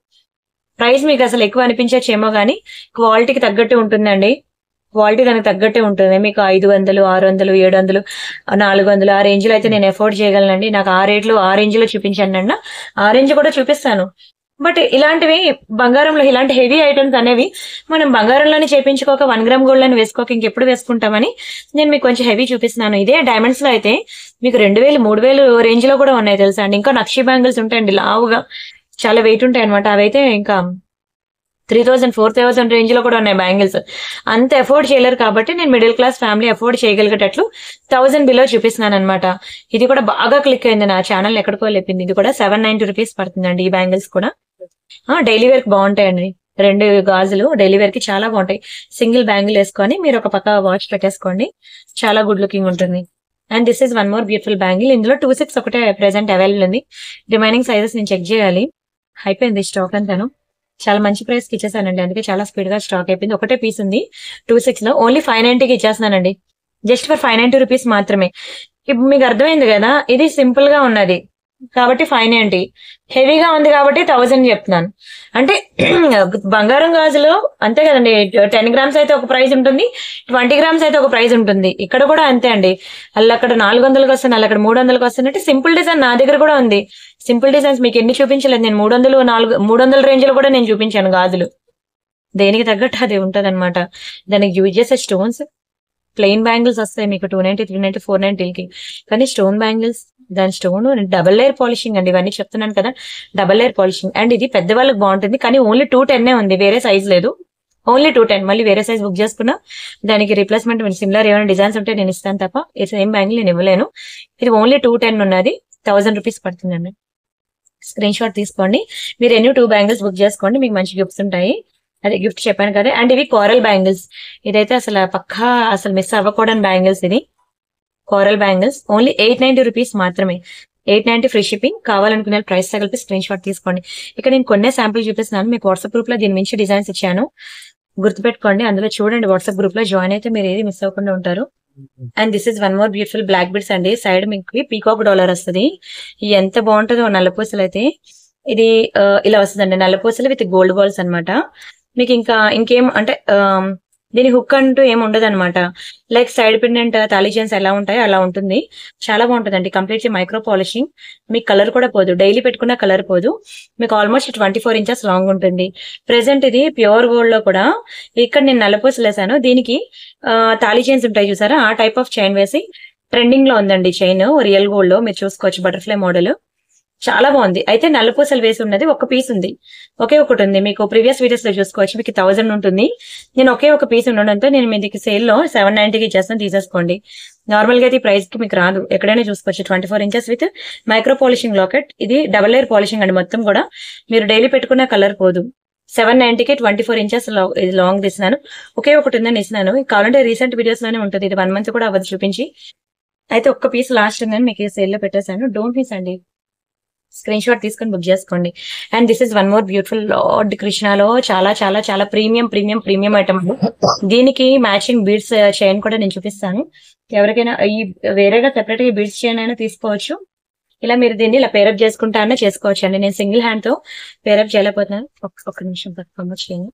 ప్రైస్ మీకు అసలు ఎక్కువ అనిపించచ్చేమో కానీ క్వాలిటీకి తగ్గట్టు ఉంటుందండి. క్వాలిటీ దానికి తగ్గట్టే ఉంటుంది. మీకు 500, 600, 700, 400 ఆ రేంజ్ లో అయితే నేను ఎఫోర్డ్ చేయగలనండి. నాకు ఆ రేట్లు ఆ రేంజ్ లో చూపించండి అన్న, ఆ రేంజ్ కూడా చూపిస్తాను. బట్ ఇలాంటివి బంగారంలో ఇలాంటి హెవీ ఐటమ్స్ అనేవి మనం బంగారంలోనే చేపించుకోక 1 గ్రామ్ గోల్డ్ అని వేసుకోక ఇంకెప్పుడు వేసుకుంటామని నేను మీకు కొంచెం హెవీ చూపిస్తున్నాను. ఇదే డైమండ్స్ లో అయితే మీకు 2000, 3000 రేంజ్ లో కూడా ఉన్నాయి తెలుసా అండి. ఇంకా నక్షి బ్యాంగిల్స్ ఉంటాయండి, లావుగా చాలా వెయిట్ ఉంటాయి అనమాట. అవైతే ఇంకా 3000, 4000 రేంజ్ లో కూడా ఉన్నాయి బ్యాంగిల్స్. అంత ఎఫోర్డ్ చేయలేరు కాబట్టి నేను మిడిల్ క్లాస్ ఫ్యామిలీ ఎఫోర్డ్ చేయగలిగేటట్లు 1000 బిలో చూపిస్తున్నాను అనమాట. ఇది కూడా బాగా క్లిక్ అయింది, నా ఛానల్ ఎక్కడికో లేపింది. ఇది కూడా 790 రూపీస్ పడుతుందండి. ఈ బ్యాంగిల్స్ కూడా డైలీ వేర్ కి బాగుంటాయండి. 2 గాజులు డైలీ వేర్ కి చాలా బాగుంటాయి. సింగిల్ బ్యాంగిల్ వేసుకొని మీరు ఒక పక్క వాచ్ పెట్టేసుకోండి, చాలా గుడ్ లుకింగ్ ఉంటుంది. And this is one more beautiful bangle. ఇందులో 2/6 ఒకటే ప్రెసెంట్ అవైలబుల్ ఉంది. రిమైనింగ్ సైజెస్ నేను చెక్ చేయాలి. అయిపోయింది స్టాక్ అంతాను. చాలా మంచి ప్రైస్ కి ఇచ్చేసానండి, అందుకే చాలా స్పీడ్ గా స్టాక్ అయిపోయింది. ఒకటే పీస్ ఉంది 2/6 లో. ఓన్లీ 590కి ఇచ్చేస్తున్నానండి, జస్ట్ ఫర్ 590 రూపీస్ మాత్రమే. ఇప్పుడు మీకు అర్థమైంది కదా, ఇది సింపుల్ గా ఉన్నది కాబట్టి 590, హెవీగా ఉంది కాబట్టి 1000 చెప్తున్నాను. అంటే బంగారం గాజులో అంతే కదండి. 10 గ్రామ్స్ అయితే ఒక ప్రైస్ ఉంటుంది, 20 గ్రామ్స్ అయితే ఒక ప్రైస్ ఉంటుంది. ఇక్కడ కూడా అంతే అండి. అక్కడ 400కి వస్తుంది, అక్కడ 300కి వస్తున్నట్టు సింపుల్ డిజైన్ నా దగ్గర కూడా ఉంది. సింపుల్ డిజైన్స్ మీకు ఎన్ని చూపించలేదు నేను. 300 రేంజ్ లో కూడా నేను చూపించాను గాజులు. దేనికి తగ్గట్టు అది ఉంటది అనమాట. దానికి యూజ్ చేసే స్టోన్స్ ప్లెయిన్ బ్యాంగిల్స్ వస్తాయి మీకు 290, 390, 490కి. కానీ స్టోన్ బ్యాంగిల్స్, దాని స్టోన్ డబల్ లేయర్ పాలిషింగ్ అండి. ఇవన్నీ చెప్తున్నాను కదా, డబల్ లేయర్ పాలిషింగ్. అండ్ ఇది పెద్దవాళ్ళకి బాగుంటుంది, కానీ ఓన్లీ 210 ఉంది, వేరే సైజ్ లేదు. ఓన్లీ 210. మళ్ళీ వేరే సైజ్ బుక్ చేసుకున్నా దానికి రీప్లేస్మెంట్ సిమిలర్ ఏమైనా డిజైన్స్ ఉంటే నేను ఇస్తాను తప్ప ఈ సేమ్ బ్యాంగిల్ నేను ఇవ్వలేను. ఇది ఓన్లీ 210 ఉన్నది, 1000 రూపీస్ పడుతుందండి. స్క్రీన్ షాట్ తీసుకోండి. మీరు ఎన్ని 2 బ్యాంగిల్స్ బుక్ చేసుకోండి, మీకు మంచి గిఫ్ట్స్ ఉంటాయి. అదే గిఫ్ట్ చెప్పాను కదా. అండ్ ఇవి కోరల్ బ్యాంగిల్స్. ఇదైతే అసలు పక్కా అసలు మిస్ అవ్వకూడని బ్యాంగిల్స్. ఇది కోరల్ బ్యాంగిల్స్ ఓన్లీ 890 రూపీస్ మాత్రమే. 890 ఫ్రీ షిప్పింగ్. కావాలనుకునే ప్రైస్ తగిలిపి స్క్రీన్ షాట్ తీసుకోండి. ఇక్కడ నేను కొన్ని శాంపుల్ చూపిస్తున్నాను మీకు. వాట్సాప్ గ్రూప్ లో దీని మించి డిజైన్స్ ఇచ్చాను, గుర్తుపెట్టుకోండి. అందులో చూడండి, వాట్సాప్ గ్రూప్ లో జాయిన్ అయితే మీరు ఏది మిస్ అవ్వకుండా ఉంటారు. And this is one more beautiful black beads అండి. సైడ్ మీకు పీకాక్ డాలర్ వస్తుంది. ఎంత బాగుంటుందో నల్లపూసలు అయితే. ఇది ఇలా వస్తుందండి, నల్లపూసలు విత్ గోల్డ్ బాల్స్ అనమాట. మీకు ఇంకేం అంటే దీని హుక్ అంటూ ఏమి ఉండదు అనమాట. Like side pendant thali chains ఎలా ఉంటాయో అలా ఉంటుంది. చాలా బాగుంటుందండి. Completely micro polishing. మీకు కలర్ కూడా పోదు, డైలీ పెట్టుకున్న కలర్ పోదు. మీకు ఆల్మోస్ట్ 24 ఇంచెస్ లాంగ్ ఉంటుంది. ప్రెసెంట్ ఇది ప్యూర్ గోల్డ్ లో కూడా ఇక్కడ నేను నల్లపూసలు వేసాను. దీనికి తాళీ చైన్స్ ఉంటాయి చూసారా, ఆ టైప్ ఆఫ్ చైన్ వేసి ట్రెండింగ్ లో ఉందండి చైన్. రియల్ గోల్డ్ లో మీరు చూసుకోవచ్చు, బటర్ఫ్లై మోడల్. చాలా బాగుంది. అయితే నల్లపూసలు వేసి ఉన్నది ఒక పీస్ ఉంది, ఒకే ఒకటి ఉంది. మీకు ప్రీవియస్ వీడియోస్ లో చూసుకోవచ్చు, మీకు 1000 ఉంటుంది. నేను ఒకే ఒక పీస్ ఉండడంతో నేను మీకు సేల్ లో 790కి ఇచ్చేస్తాను, తీసేసుకోండి. నార్మల్ గా అయితే ఈ ప్రైస్ కి మీకు రాదు, ఎక్కడైనా చూసుకోవచ్చు. 24 inches with micro polishing locket. ఇది డబల్ లేయర్ పాలిషింగ్ అండి. మొత్తం కూడా మీరు డైలీ పెట్టుకున్న కలర్ పోదు. 790కి 24 ఇంచెస్ లాంగ్ తీసినాను. ఒకే ఒకటి ఉందని ఇస్తున్నాను. కావాలంటే రీసెంట్ వీడియోస్ లోనే ఉంటుంది. ఇది 1 మంత్ కూడా అవ్వదు చూపించి. అయితే ఒక్క పీస్ లాస్ట్ ఉందని మీకు సేల్ లో పెట్టేశాను. డోంట్ మిస్ అండి, స్క్రీన్ షాట్ తీసుకొని బుక్ చేసుకోండి. And this is one more beautiful lord కృష్ణలో చాలా చాలా చాలా ప్రీమియం ఐటమ్. దీనికి మ్యాచింగ్ బీడ్స్ చైన్ కూడా నేను చూపిస్తాను. ఎవరికైనా ఈ వేరేగా సెపరేట్ గా బీడ్స్ చైన్ అయినా తీసుకోవచ్చు. ఇలా మీరు దీన్ని ఇలా పేరప్ చేసుకుంటా అన్న చేసుకోవచ్చు అండి. నేను సింగిల్ హ్యాండ్ తో పేరప్ చేయలేకపోతున్నాను. ఒక్క నిమిషం చేయండి.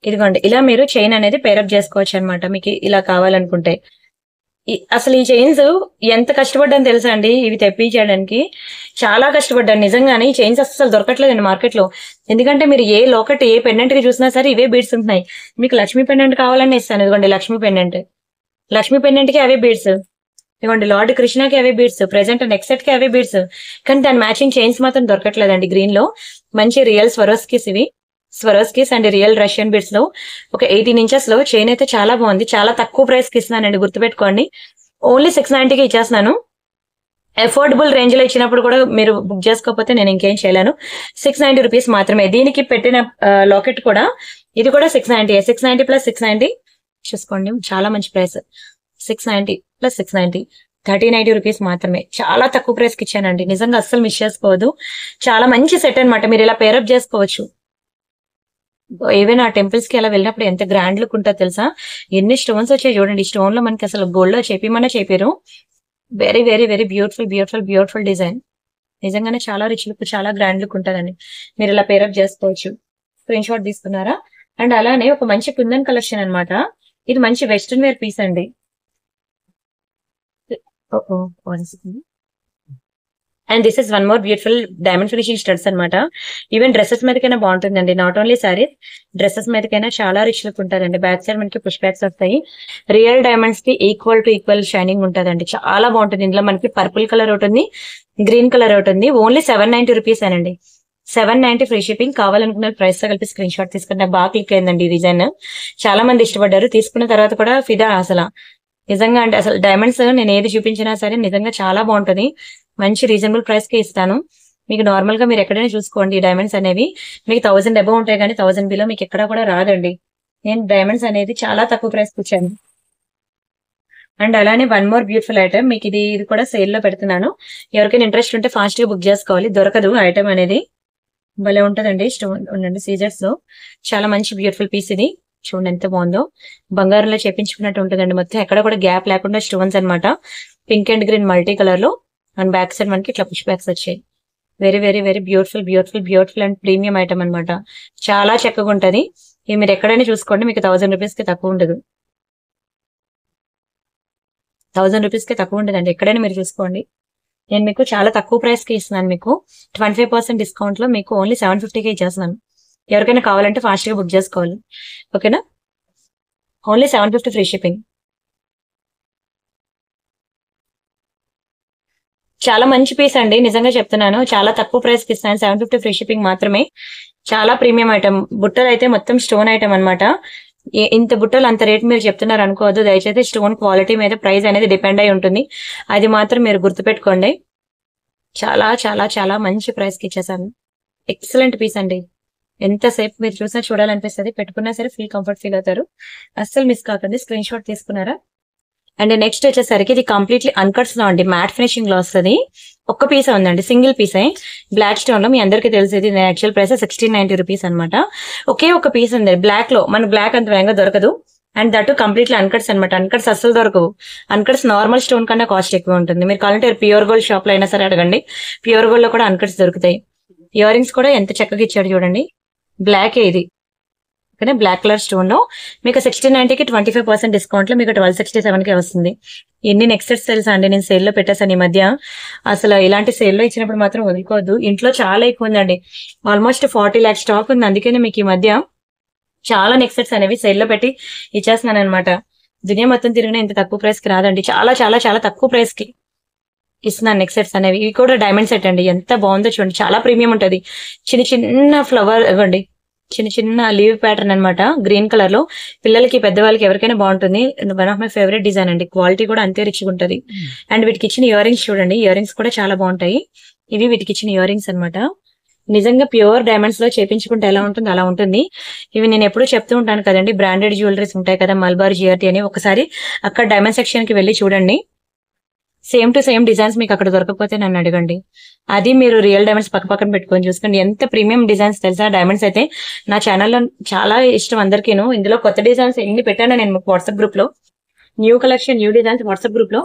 ఇదిగోండి, ఇలా మీరు చైన్ అనేది పేరప్ చేసుకోవచ్చు అనమాట మీకు ఇలా కావాలనుకుంటే. అసలు ఈ చైన్స్ ఎంత కష్టపడ్డాను తెలుసా అండి ఇవి తెప్పించడానికి. చాలా కష్టపడ్డాను నిజంగానే. ఈ చైన్స్ అసలు దొరకట్లేదండి మార్కెట్ లో. ఎందుకంటే మీరు ఏ లోకెట్ ఏ పెండెంట్ కి చూసినా సరే ఇవే బీడ్స్ ఉంటున్నాయి. మీకు లక్ష్మీ పెండెంట్ కావాలని ఇస్తాను. ఇదిగోండి లక్ష్మీ పెండెంట్ కి అవే బీడ్స్. ఇదిగోండి లార్డ్ కృష్ణకి అవే బీడ్స్. ప్రెసెంట్ నెక్స్ట్ సెట్ కి అవే బీడ్స్. కానీ దాని మ్యాచింగ్ చైన్స్ మాత్రం దొరకట్లేదండి. గ్రీన్ లో మంచి రియల్ స్వరోస్కిస్ ఇవి. Swarovskis and real Russian beads లో ఒక 18 ఇంచెస్ లో చైన్ అయితే చాలా బాగుంది. చాలా తక్కువ ప్రైస్ కి ఇస్తున్నానండి, గుర్తుపెట్టుకోండి. ఓన్లీ 690కి ఇచ్చేస్తున్నాను. అఫోర్డబుల్ రేంజ్ లో ఇచ్చినప్పుడు కూడా మీరు బుక్ చేసుకోకపోతే నేను ఇంకేం చేయలేను. 690 రూపీస్ మాత్రమే. దీనికి పెట్టిన లాకెట్ కూడా ఇది కూడా 690. 690 ప్లస్ 690 చూసుకోండి, చాలా మంచి ప్రైస్. 690 ప్లస్ 690 1390 రూపీస్ మాత్రమే. చాలా తక్కువ ప్రైస్ కి ఇచ్చానండి. నిజంగా అస్సలు మిస్ చేసుకోవద్దు. చాలా మంచి సెట్ అనమాట. మీరు ఇలా పేరప్ చేసుకోవచ్చు. ఈవెన్ ఆ టెంపుల్స్ కి అలా వెళ్ళినప్పుడు ఎంత గ్రాండ్ లుక్ ఉంటుందో తెలుసా. ఎన్ని స్టోన్స్ వచ్చాయి చూడండి. ఈ స్టోన్ లో మనకి అసలు గోల్డ్ లో చెప్పారు. Very very very beautiful design. నిజంగానే చాలా రిచ్ లుక్, చాలా గ్రాండ్ లుక్ ఉంటుందండి. మీరు ఇలా పేరప్ చేసుకోవచ్చు. స్క్రీన్ షాట్ తీసుకున్నారా? అండ్ అలానే ఒక మంచి కుందన్ కలెక్షన్ అనమాట. ఇది మంచి వెస్ట్రన్ వేర్ పీస్ అండి. And this is one more beautiful diamond finishing studs అనమాట. ఈవెన్ డ్రెస్సెస్ మీదకైనా బాగుంటుందండి. నాట్ ఓన్లీ సారీస్, డ్రెస్సెస్ మీదకైనా చాలా రిచ్ లుక్ ఉంటుందండి. బ్యాక్ సైడ్ మనకి పుష్ బ్యాక్స్ వస్తాయి. రియల్ డైమండ్స్ కి ఈక్వల్ షైనింగ్ ఉంటుందండి. చాలా బాగుంటుంది. ఇందులో మనకి పర్పుల్ కలర్ ఒకటి ఉంది, గ్రీన్ కలర్ ఒకటి ఉంది. ఓన్లీ 790 రూపీస్ అనండి. 790 ఫ్రీ షిప్పింగ్. కావాలనుకున్న ప్రైస్ తో కలిపి స్క్రీన్ షాట్ తీసుకుంటే నాకు బాగా క్లిక్ అయిందండి ఈ డిజైన్. చాలా మంది ఇష్టపడ్డారు. తీసుకున్న తర్వాత కూడా ఫిదా అసలు. నిజంగా అంటే అసలు డైమండ్స్ నేను ఏది చూపించినా సరే నిజంగా చాలా బాగుంటుంది. మంచి రీజనబుల్ ప్రైస్ కి ఇస్తాను. మీకు నార్మల్ గా మీరు ఎక్కడైనా చూసుకోండి. ఈ డైమండ్స్ అనేవి మీకు 1000 అబౌవ్ ఉంటాయి, కానీ 1000 బిలో మీకు ఎక్కడ కూడా రాదండి. నేను డైమండ్స్ అనేది చాలా తక్కువ ప్రైస్ కి ఇచ్చాను. అండ్ అలానే వన్ మోర్ బ్యూటిఫుల్ ఐటమ్ మీకు ఇది కూడా సేల్ లో పెడుతున్నాను. ఎవరికైనా ఇంట్రెస్ట్ ఉంటే ఫాస్ట్ గా బుక్ చేసుకోవాలి. దొరకదు ఐటమ్ అనేది. భలే ఉంటదండి. స్టోన్ ఉండండి సీజర్స్ లో. చాలా మంచి బ్యూటిఫుల్ పీస్ ఇది. చూడండి ఎంత బాగుందో. బంగారంలో చేపించుకున్నట్టు ఉంటుందండి. మొత్తం ఎక్కడ కూడా గ్యాప్ లేకుండా స్టోన్స్ అనమాట. Pink and green multi colour లో. అండ్ బ్యాక్ సైడ్ మనకి ఇట్లా పుష్ బ్యాక్స్ వచ్చాయి. Very very very beautiful and premium item అనమాట. చాలా చక్కగా ఉంటది. ఇది మీరు ఎక్కడైనా చూసుకోండి. మీకు 1000 రూపీస్ కి తక్కువ ఉండదు. 1000 రూపీస్ కి తక్కువ ఉండదండి. ఎక్కడైనా మీరు చూసుకోండి. నేను మీకు చాలా తక్కువ ప్రైస్ కి ఇస్తున్నాను. మీకు 25% డిస్కౌంట్ లో మీకు ఓన్లీ 750కి ఇచ్చేస్తున్నాను. ఎవరికైనా కావాలంటే ఫాస్ట్ గా బుక్ చేసుకోవాలి. ఓకేనా? Only 750 free shipping. చాలా మంచి పీస్ అండి. నిజంగా చెప్తున్నాను. చాలా తక్కువ ప్రైస్ కి ఇస్తాను. 750 ఫ్రీ షిప్పింగ్ మాత్రమే. చాలా ప్రీమియం ఐటమ్. బుట్టలు అయితే మొత్తం స్టోన్ ఐటమ్ అనమాట. ఇంత బుట్టలు అంత రేట్ మీరు చెప్తున్నారు అనుకోవద్దు. దయచేసి స్టోన్ క్వాలిటీ మీద ప్రైస్ అనేది డిపెండ్ అయి ఉంటుంది. అది మాత్రం మీరు గుర్తుపెట్టుకోండి. చాలా చాలా చాలా మంచి ప్రైస్ కి ఇచ్చేసాను. ఎక్సలెంట్ పీస్ అండి. ఎంతసేపు మీరు చూసినా చూడాలనిపిస్తుంది. పెట్టుకున్నా సరే కంఫర్ట్ ఫీల్ అవుతారు. అస్సలు మిస్ కాకండి. స్క్రీన్ షాట్ తీసుకున్నారా? అండ్ నెక్స్ట్ వచ్చేసరికి ఇది కంప్లీట్లీ అన్కట్స్ లో అండి. మ్యాట్ ఫినిషింగ్ లో వస్తుంది. ఒక్క పీస్ ఉందండి, సింగిల్ పీసే. బ్లాక్ స్టోన్ లో. మీ అందరికీ తెలిసేది యాక్చువల్ ప్రైస్ 1690 రూపీస్ అనమాట. ఒకే ఒక పీస్ ఉంది బ్లాక్ లో. మన బ్లాక్ అంత వేగంగా దొరకదు. అండ్ దట్ కంప్లీట్లీ అన్కట్స్ అనమాట. అన్కట్స్ అస్సలు దొరకవు. అన్కట్స్ నార్మల్ స్టోన్ కన్నా కాస్ట్ ఎక్కువ ఉంటుంది. మీరు కావాలంటే ప్యూర్ గోల్డ్ షాప్ లో అయినా సరే అడగండి. ప్యూర్ గోల్డ్ లో కూడా అన్కట్స్ దొరుకుతాయి. ఇయర్ రింగ్స్ కూడా ఎంత చక్కగా ఇచ్చాడు చూడండి. బ్లాక్ ఇది. ఓకే, బ్లాక్ కలర్ స్టోన్ లో మీకు 1690కి 25% డిస్కౌంట్ లో మీకు 1267కి వస్తుంది. ఎన్ని నెక్స్ట్ సెట్స్ తెలుసా అండి. నేను సేల్ లో పెట్టేసాను ఈ మధ్య. అసలు ఇలాంటి సేల్ లో ఇచ్చినప్పుడు మాత్రం వదులుకోవద్దు. ఇంట్లో చాలా ఎక్కువ ఉందండి. ఆల్మోస్ట్ 40 lakhs స్టాక్ ఉంది. అందుకనే మీకు ఈ మధ్య చాలా నెక్స్ట్ సెట్స్ అనేవి సేల్ లో పెట్టి ఇచ్చేస్తున్నాను అనమాట. దునియా మొత్తం తిరిగిన ఇంత తక్కువ ప్రైస్ కి రాదండి. చాలా చాలా చాలా తక్కువ ప్రైస్ కి ఇస్తున్నాను నెక్స్ట్ సెట్స్ అనేవి. ఇవి కూడా డైమండ్ సెట్ అండి. ఎంత బాగుందో చూడండి. చాలా ప్రీమియం ఉంటది. చిన్న చిన్న ఫ్లవర్ ఇవ్వండి. చిన్న చిన్న లీవ్ ప్యాటర్న్ అనమాట. గ్రీన్ కలర్ లో. పిల్లలకి పెద్దవాళ్ళకి ఎవరికైనా బాగుంటుంది. One of my favourite design అండి. క్వాలిటీ కూడా అంతే రిచ్గా ఉంటది. అండ్ వీటికి ఇచ్చిన ఇయర్ రింగ్స్ చూడండి. ఇయర్ రింగ్స్ కూడా చాలా బాగుంటాయి. ఇవి వీటికి ఇచ్చిన ఇయర్ రింగ్స్ అనమాట. నిజంగా ప్యూర్ డైమండ్స్ లో చేపించుకుంటే ఎలా ఉంటుంది అలా ఉంటుంది. ఇవి నేను ఎప్పుడూ చెప్తూ ఉంటాను కదండి. బ్రాండెడ్ జ్యువెలరీస్ ఉంటాయి కదా, మల్బార్ జిఆర్టీ అని. ఒకసారి అక్కడ డైమండ్ సెక్షన్ కి వెళ్ళి చూడండి. సేమ్ టు సేమ్ డిజైన్స్ మీకు అక్కడ దొరకకపోతే నన్ను అడగండి. అది మీరు రియల్ డైమండ్స్ పక్కన పెట్టుకొని చూసుకోండి. ఎంత ప్రీమియం డిజైన్స్ తెలుసా. డైమండ్స్ అయితే నా ఛానల్లో చాలా ఇష్టం అందరికీను. ఇందులో కొత్త డిజైన్స్ ఎన్ని పెట్టానో నేను వాట్సాప్ గ్రూప్ లో. New collection, new designs WhatsApp group లో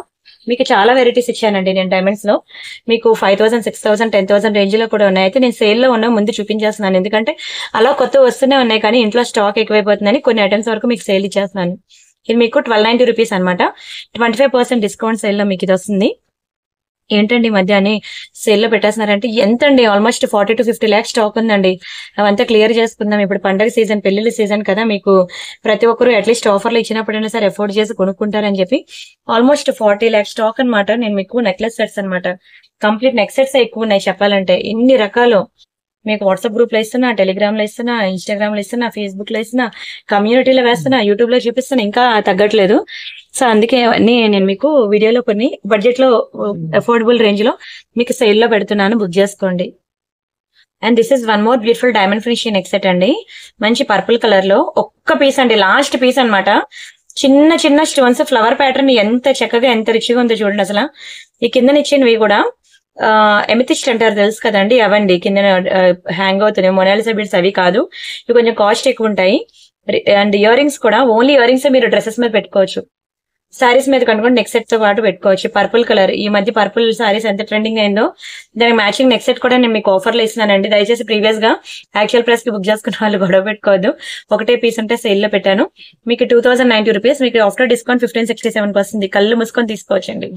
మీకు చాలా వెరైటీస్ ఇచ్చానండి నేను డైమండ్స్ లో. మీకు 5,000, 6,000, 10,000 రేంజ్ లో కూడా ఉన్నాయి. అయితే నేను సేల్ లో ఉన్న ముందు చూపించేస్తున్నాను, ఎందుకంటే అలా కొత్త వస్తూనే ఉన్నాయి కానీ ఇంట్లో స్టాక్ ఎక్కువైపోతుందని కొన్ని ఐటమ్స్ వరకు మీకు సేల్ ఇచ్చేస్తున్నాను. ఇది మీకు 1290 రూపీస్ అనమాట. 25% డిస్కౌంట్ సేల్ లో మీకు ఇది వస్తుంది. ఏంటండి ఈ మధ్య అని సేల్ లో పెట్టేస్తున్నారంటే ఎంత అండి, ఆల్మోస్ట్ 40 to 50 lakhs స్టాక్ ఉందండి. అవంతా క్లియర్ చేసుకుందాం. ఇప్పుడు పండగ సీజన్, పెళ్లిళ్ళ సీజన్ కదా, మీకు ప్రతి ఒక్కరు అట్లీస్ట్ ఆఫర్లు ఇచ్చినప్పుడైనా సరే ఎఫోర్డ్ చేసి కొనుక్కుంటారని చెప్పి ఆల్మోస్ట్ 40 lakhs స్టాక్ అనమాట. నేను మీకు నెక్లెస్ సెట్స్ అనమాట, కంప్లీట్ నెక్ సెట్స్ ఎక్కువ ఉన్నాయి చెప్పాలంటే. ఇన్ని రకాలు మీకు వాట్సాప్ గ్రూప్ లో ఇస్తున్నా, టెలిగ్రామ్ లో ఇస్తున్నా, ఇన్స్టాగ్రామ్ లో ఇస్తున్నా, ఫేస్బుక్ లో ఇస్తున్నా, కమ్యూనిటీలో వేస్తున్నా, యూట్యూబ్ లో చూపిస్తున్నా, ఇంకా తగ్గట్లేదు. సో అందుకే అన్ని నేను మీకు వీడియోలో కొన్ని బడ్జెట్ లో అఫోర్డబుల్ రేంజ్ లో మీకు సేల్ లో పెడుతున్నాను, బుక్ చేసుకోండి. And this is one more beautiful diamond finishing neck set అండి. మంచి పర్పుల్ కలర్ లో ఒక్క పీస్ అండి, లాస్ట్ పీస్ అన్నమాట. చిన్న చిన్న స్టోన్స్, ఫ్లవర్ ప్యాటర్న్ ఎంత చక్కగా ఎంత రిచ్గా ఉందో చూడండి అసలు. ఈ కింద ఇచ్చినవి కూడా ఎమితిస్ట్ అంటారు తెలుసు కదండి, అవండి కింద హ్యాంగ్ అవుతున్నాయి. మొనాలిసా బీడ్స్ అవి కాదు, ఇవి కొంచెం కాస్ట్ ఎక్కువ ఉంటాయి. అండ్ ఇయర్ రింగ్స్ కూడా ఓన్లీ ఇయర్ రింగ్స్ మీరు డ్రెస్సెస్ మీద పెట్టుకోవచ్చు, సారీస్ మీద కనుక్కొని నెక్ సెట్ తో పాటు పెట్టుకోవచ్చు. పర్పుల్ కలర్, ఈ మధ్య పర్పుల్ సారీస్ ఎంత ట్రెండింగ్ అయిందో, దానికి మ్యాచింగ్ నెక్ సెట్ కూడా నేను మీకు ఆఫర్లో ఇస్తున్నానండి. దయచేసి ప్రీవియస్ గా యాక్చువల్ ప్రైస్ కి బుక్ చేసుకున్న వాళ్ళు గొడవ పెట్టుకోవద్దు. ఒకటే పీస్ ఉంటే సేల్ లో పెట్టాను. మీకు 2090 రూపీస్, మీకు ఆఫ్టర్ డిస్కౌంట్ 1567 వస్తుంది. కళ్ళు మూసుకొని తీసుకోవచ్చండి.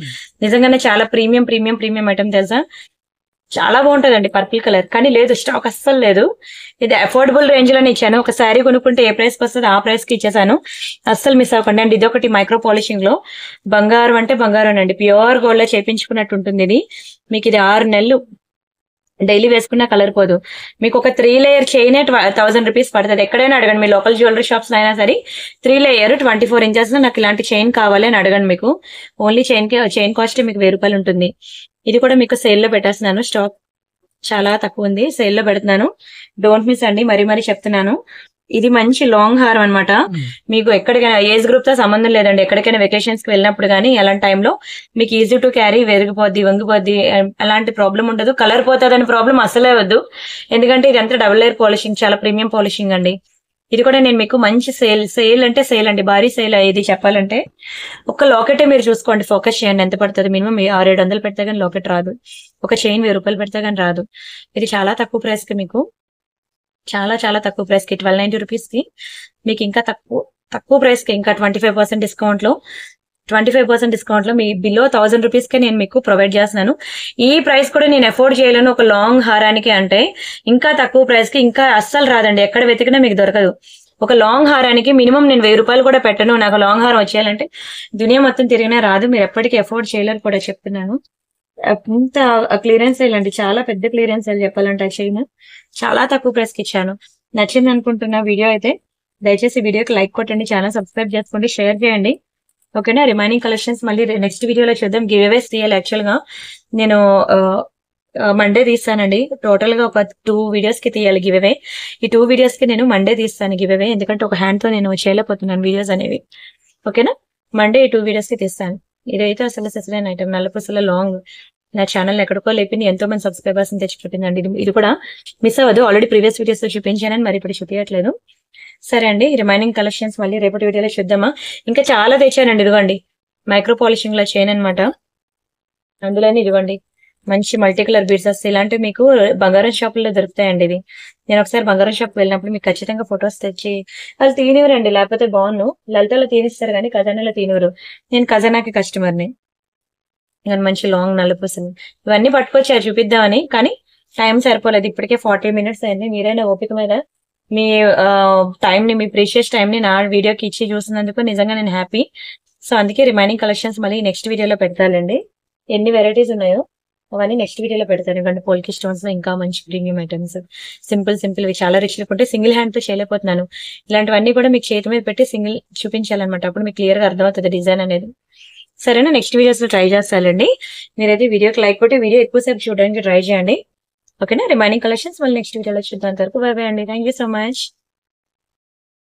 నిజంగానే చాలా ప్రీమియం ప్రీమియం ప్రీమియం ఐటమ్ తెలుసా, చాలా బాగుంటదండి పర్పుల్ కలర్. కానీ లేదు, స్టాక్ అస్సలు లేదు. ఇది అఫోర్డబుల్ రేంజ్ లోనే ఇచ్చాను. ఒక శారీ కొనుక్కుంటే ఏ ప్రైస్ కి వస్తుంది ఆ ప్రైస్ కి ఇచ్చేసాను, అస్సలు మిస్ అవ్వకండి. అండ్ ఇది ఒకటి మైక్రో పాలిషింగ్ లో బంగారం అంటే బంగారం అండి, ప్యూర్ గోల్డ్ లో చేపించుకున్నట్టు ఉంటుంది ఇది. మీకు ఇది 6 నెలలు డైలీ వేసుకున్నా కలర్ పోదు. మీకు ఒక 3 లేయర్ చైన్ 1000 రూపీస్ పడుతుంది. ఎక్కడైనా అడగండి, మీ లోకల్ జ్యువెలరీ షాప్స్ అయినా సరే 3 లేయర్ 24 ఇంచెస్ నాకు ఇలాంటి చైన్ కావాలి అని అడగండి. మీకు ఓన్లీ చైన్ కాస్ట్ మీకు 1000 రూపాయలు ఉంటుంది. ఇది కూడా మీకు సేల్ లో పెట్టేస్తున్నాను, స్టాక్ చాలా తక్కువ ఉంది, సేల్ లో పెడుతున్నాను. డోంట్ మిస్ అండి, మరీ మరీ చెప్తున్నాను. ఇది మంచి లాంగ్ హారం అనమాట. మీకు ఎక్కడికైనా ఏజ్ గ్రూప్ తో సంబంధం లేదండి, ఎక్కడికైనా వెకేషన్స్ కి వెళ్ళినప్పుడు కానీ అలాంటి టైంలో మీకు ఈజీ టు క్యారీ, వెరిగిపోద్ది, వంగిపోద్ది, అలాంటి ప్రాబ్లం ఉండదు. కలర్ పోతుందని ప్రాబ్లం అసలే వద్దు, ఎందుకంటే ఇది అంతా డబుల్ లేయర్ పాలిషింగ్, చాలా ప్రీమియం పాలిషింగ్ అండి. ఇది కూడా నేను మీకు మంచి సేల్ అంటే సేల్ అండి, భారీ సేల్ ఇది చెప్పాలంటే. ఒక లాకెటే మీరు చూసుకోండి, ఫోకస్ చేయండి ఎంత పడుతుంది. మినిమం 600-700 పెడితే కానీ లాకెట్ రాదు, ఒక చైన్ 1000 రూపాయలు పెడితే కానీ రాదు. ఇది చాలా తక్కువ ప్రైస్ కి, మీకు చాలా చాలా తక్కువ ప్రైస్ కి 1290 రూపీస్ కి మీకు ఇంకా తక్కువ ప్రైస్ కి, ఇంకా 25% డిస్కౌంట్ లో మీ బిలో 1000 రూపీస్ కే నేను మీకు ప్రొవైడ్ చేస్తున్నాను. ఈ ప్రైస్ కూడా నేను అఫోర్డ్ చేయలేను ఒక లాంగ్ హారానికి, అంటే ఇంకా తక్కువ ప్రైస్ కి ఇంకా అస్సలు రాదండి, ఎక్కడ వెతికినా మీకు దొరకదు. ఒక లాంగ్ హారానికి మినిమం నేను 1000 రూపాయలు కూడా పెట్టను. నాకు లాంగ్ హారం వచ్చేయాలంటే దునియా మొత్తం తిరిగినా రాదు, మీరు ఎప్పటికీ అఫోర్డ్ చేయలేరు కూడా చెప్తున్నాను. ఇంత క్లియరెన్స్ సేల్ అండి, చాలా పెద్ద క్లియరెన్స్ సేల్ చెప్పాలంటే. చైన్ చాలా తక్కువ ప్రైస్ కి ఇచ్చాను. నచ్చింది అనుకుంటున్న వీడియో అయితే దయచేసి వీడియోకి లైక్ కొట్టండి, ఛానల్ సబ్స్క్రైబ్ చేసుకోండి, షేర్ చేయండి. ఓకేనా, రిమైనింగ్ కలెక్షన్స్ మళ్ళీ నెక్స్ట్ వీడియోలో చూద్దాం. గివ్ అవేస్ తీయాలి, యాక్చువల్ గా నేను మండే తీస్తానండి. టోటల్ గా ఒక 2 వీడియోస్ కి తీయాలి గివ్ అవే. ఈ 2 వీడియోస్ కి నేను మండే తీస్తాను గివ్ అవే, ఎందుకంటే ఒక హ్యాండ్ తో నేను చేయలేకపోతున్నాను వీడియోస్ అనేవి. ఓకేనా, మండే ఈ 2 వీడియోస్ కి తీస్తాను. ఇదైతే అసలు సెసరైన ఐటమ్, నల్లపూసల లాంగ్, నా ఛానల్ ఎక్కడికో లేపింది, ఎంతో మంది సబ్స్క్రైబర్స్ తెచ్చిపెట్టిందండి. ఇది కూడా మిస్ అవ్వదు, ఆల్రెడీ ప్రీవియస్ వీడియోస్ లో చూపించానని మరి ఇప్పుడు చూపించట్లేదు. సరే అండి, రిమైనింగ్ కలెక్షన్స్ మళ్ళీ రేపటి వీడియోలో చూద్దామా. ఇంకా చాలా తెచ్చానండి, ఇదిగోండి మైక్రో పాలిషింగ్ లో చైన్ అనమాట. అందులోనే ఇదిగోండి మంచి మల్టీ కలర్ బీడ్స్, ఇలాంటివి మీకు బంగారం షాపుల్లో దొరుకుతాయండి. ఇవి నేను ఒకసారి బంగారం షాప్ వెళ్ళినప్పుడు మీకు ఖచ్చితంగా ఫొటోస్ తెచ్చి వాళ్ళు తీనివరండి, లేకపోతే బాగున్నాను లలితలో తీనిస్తారు కానీ ఖజానాలో తీనివరు. నేను ఖజానాకి కస్టమర్ని. మంచి లాంగ్ నల్లపూసలు ఇవన్నీ పట్టుకొచ్చారు చూపిద్దామని, కానీ టైం సరిపోలేదు. ఇప్పటికే 40 మినిట్స్ అయింది. మీరైనా ఓపిక మీద మీ టైం ని, మీ ప్రీషియస్ టైం ని నా వీడియోకి ఇచ్చి చూసినందుకు నిజంగా నేను హ్యాపీ. సో అందుకే రిమైనింగ్ కలెక్షన్స్ మళ్ళీ నెక్స్ట్ వీడియోలో పెడతానండి. ఎన్ని వెరైటీస్ ఉన్నాయో అవన్నీ నెక్స్ట్ వీడియోలో పెడతాను. ఎందుకంటే పోల్కి స్టోన్స్ లో ఇంకా మంచి ప్రీమియం ఐటమ్స్, సింపుల్ ఇవి చాలా రిచ్ ఉంటే సింగిల్ హ్యాండ్ తో చేయలేకపోతున్నాను. ఇలాంటివన్నీ కూడా మీకు చేతి మీద పెట్టి సింగిల్ చూపించాలన్నమాట, అప్పుడు మీకు క్లియర్ గా అర్థమవుతుంది డిజైన్ అనేది. సరేనా, నెక్స్ట్ వీడియోస్ లో ట్రై చేస్తానండి. మీరైతే వీడియోకి లైక్ కొట్టి వీడియో ఎక్కువసేపు చూడడానికి ట్రై చేయండి. ఓకేనా, రిమైనింగ్ కలెక్షన్స్ మళ్ళీ నెక్స్ట్ వీడియోలో చూద్దాం. అంతవరకు బై బై అండి, థ్యాంక్ యూ సో మచ్.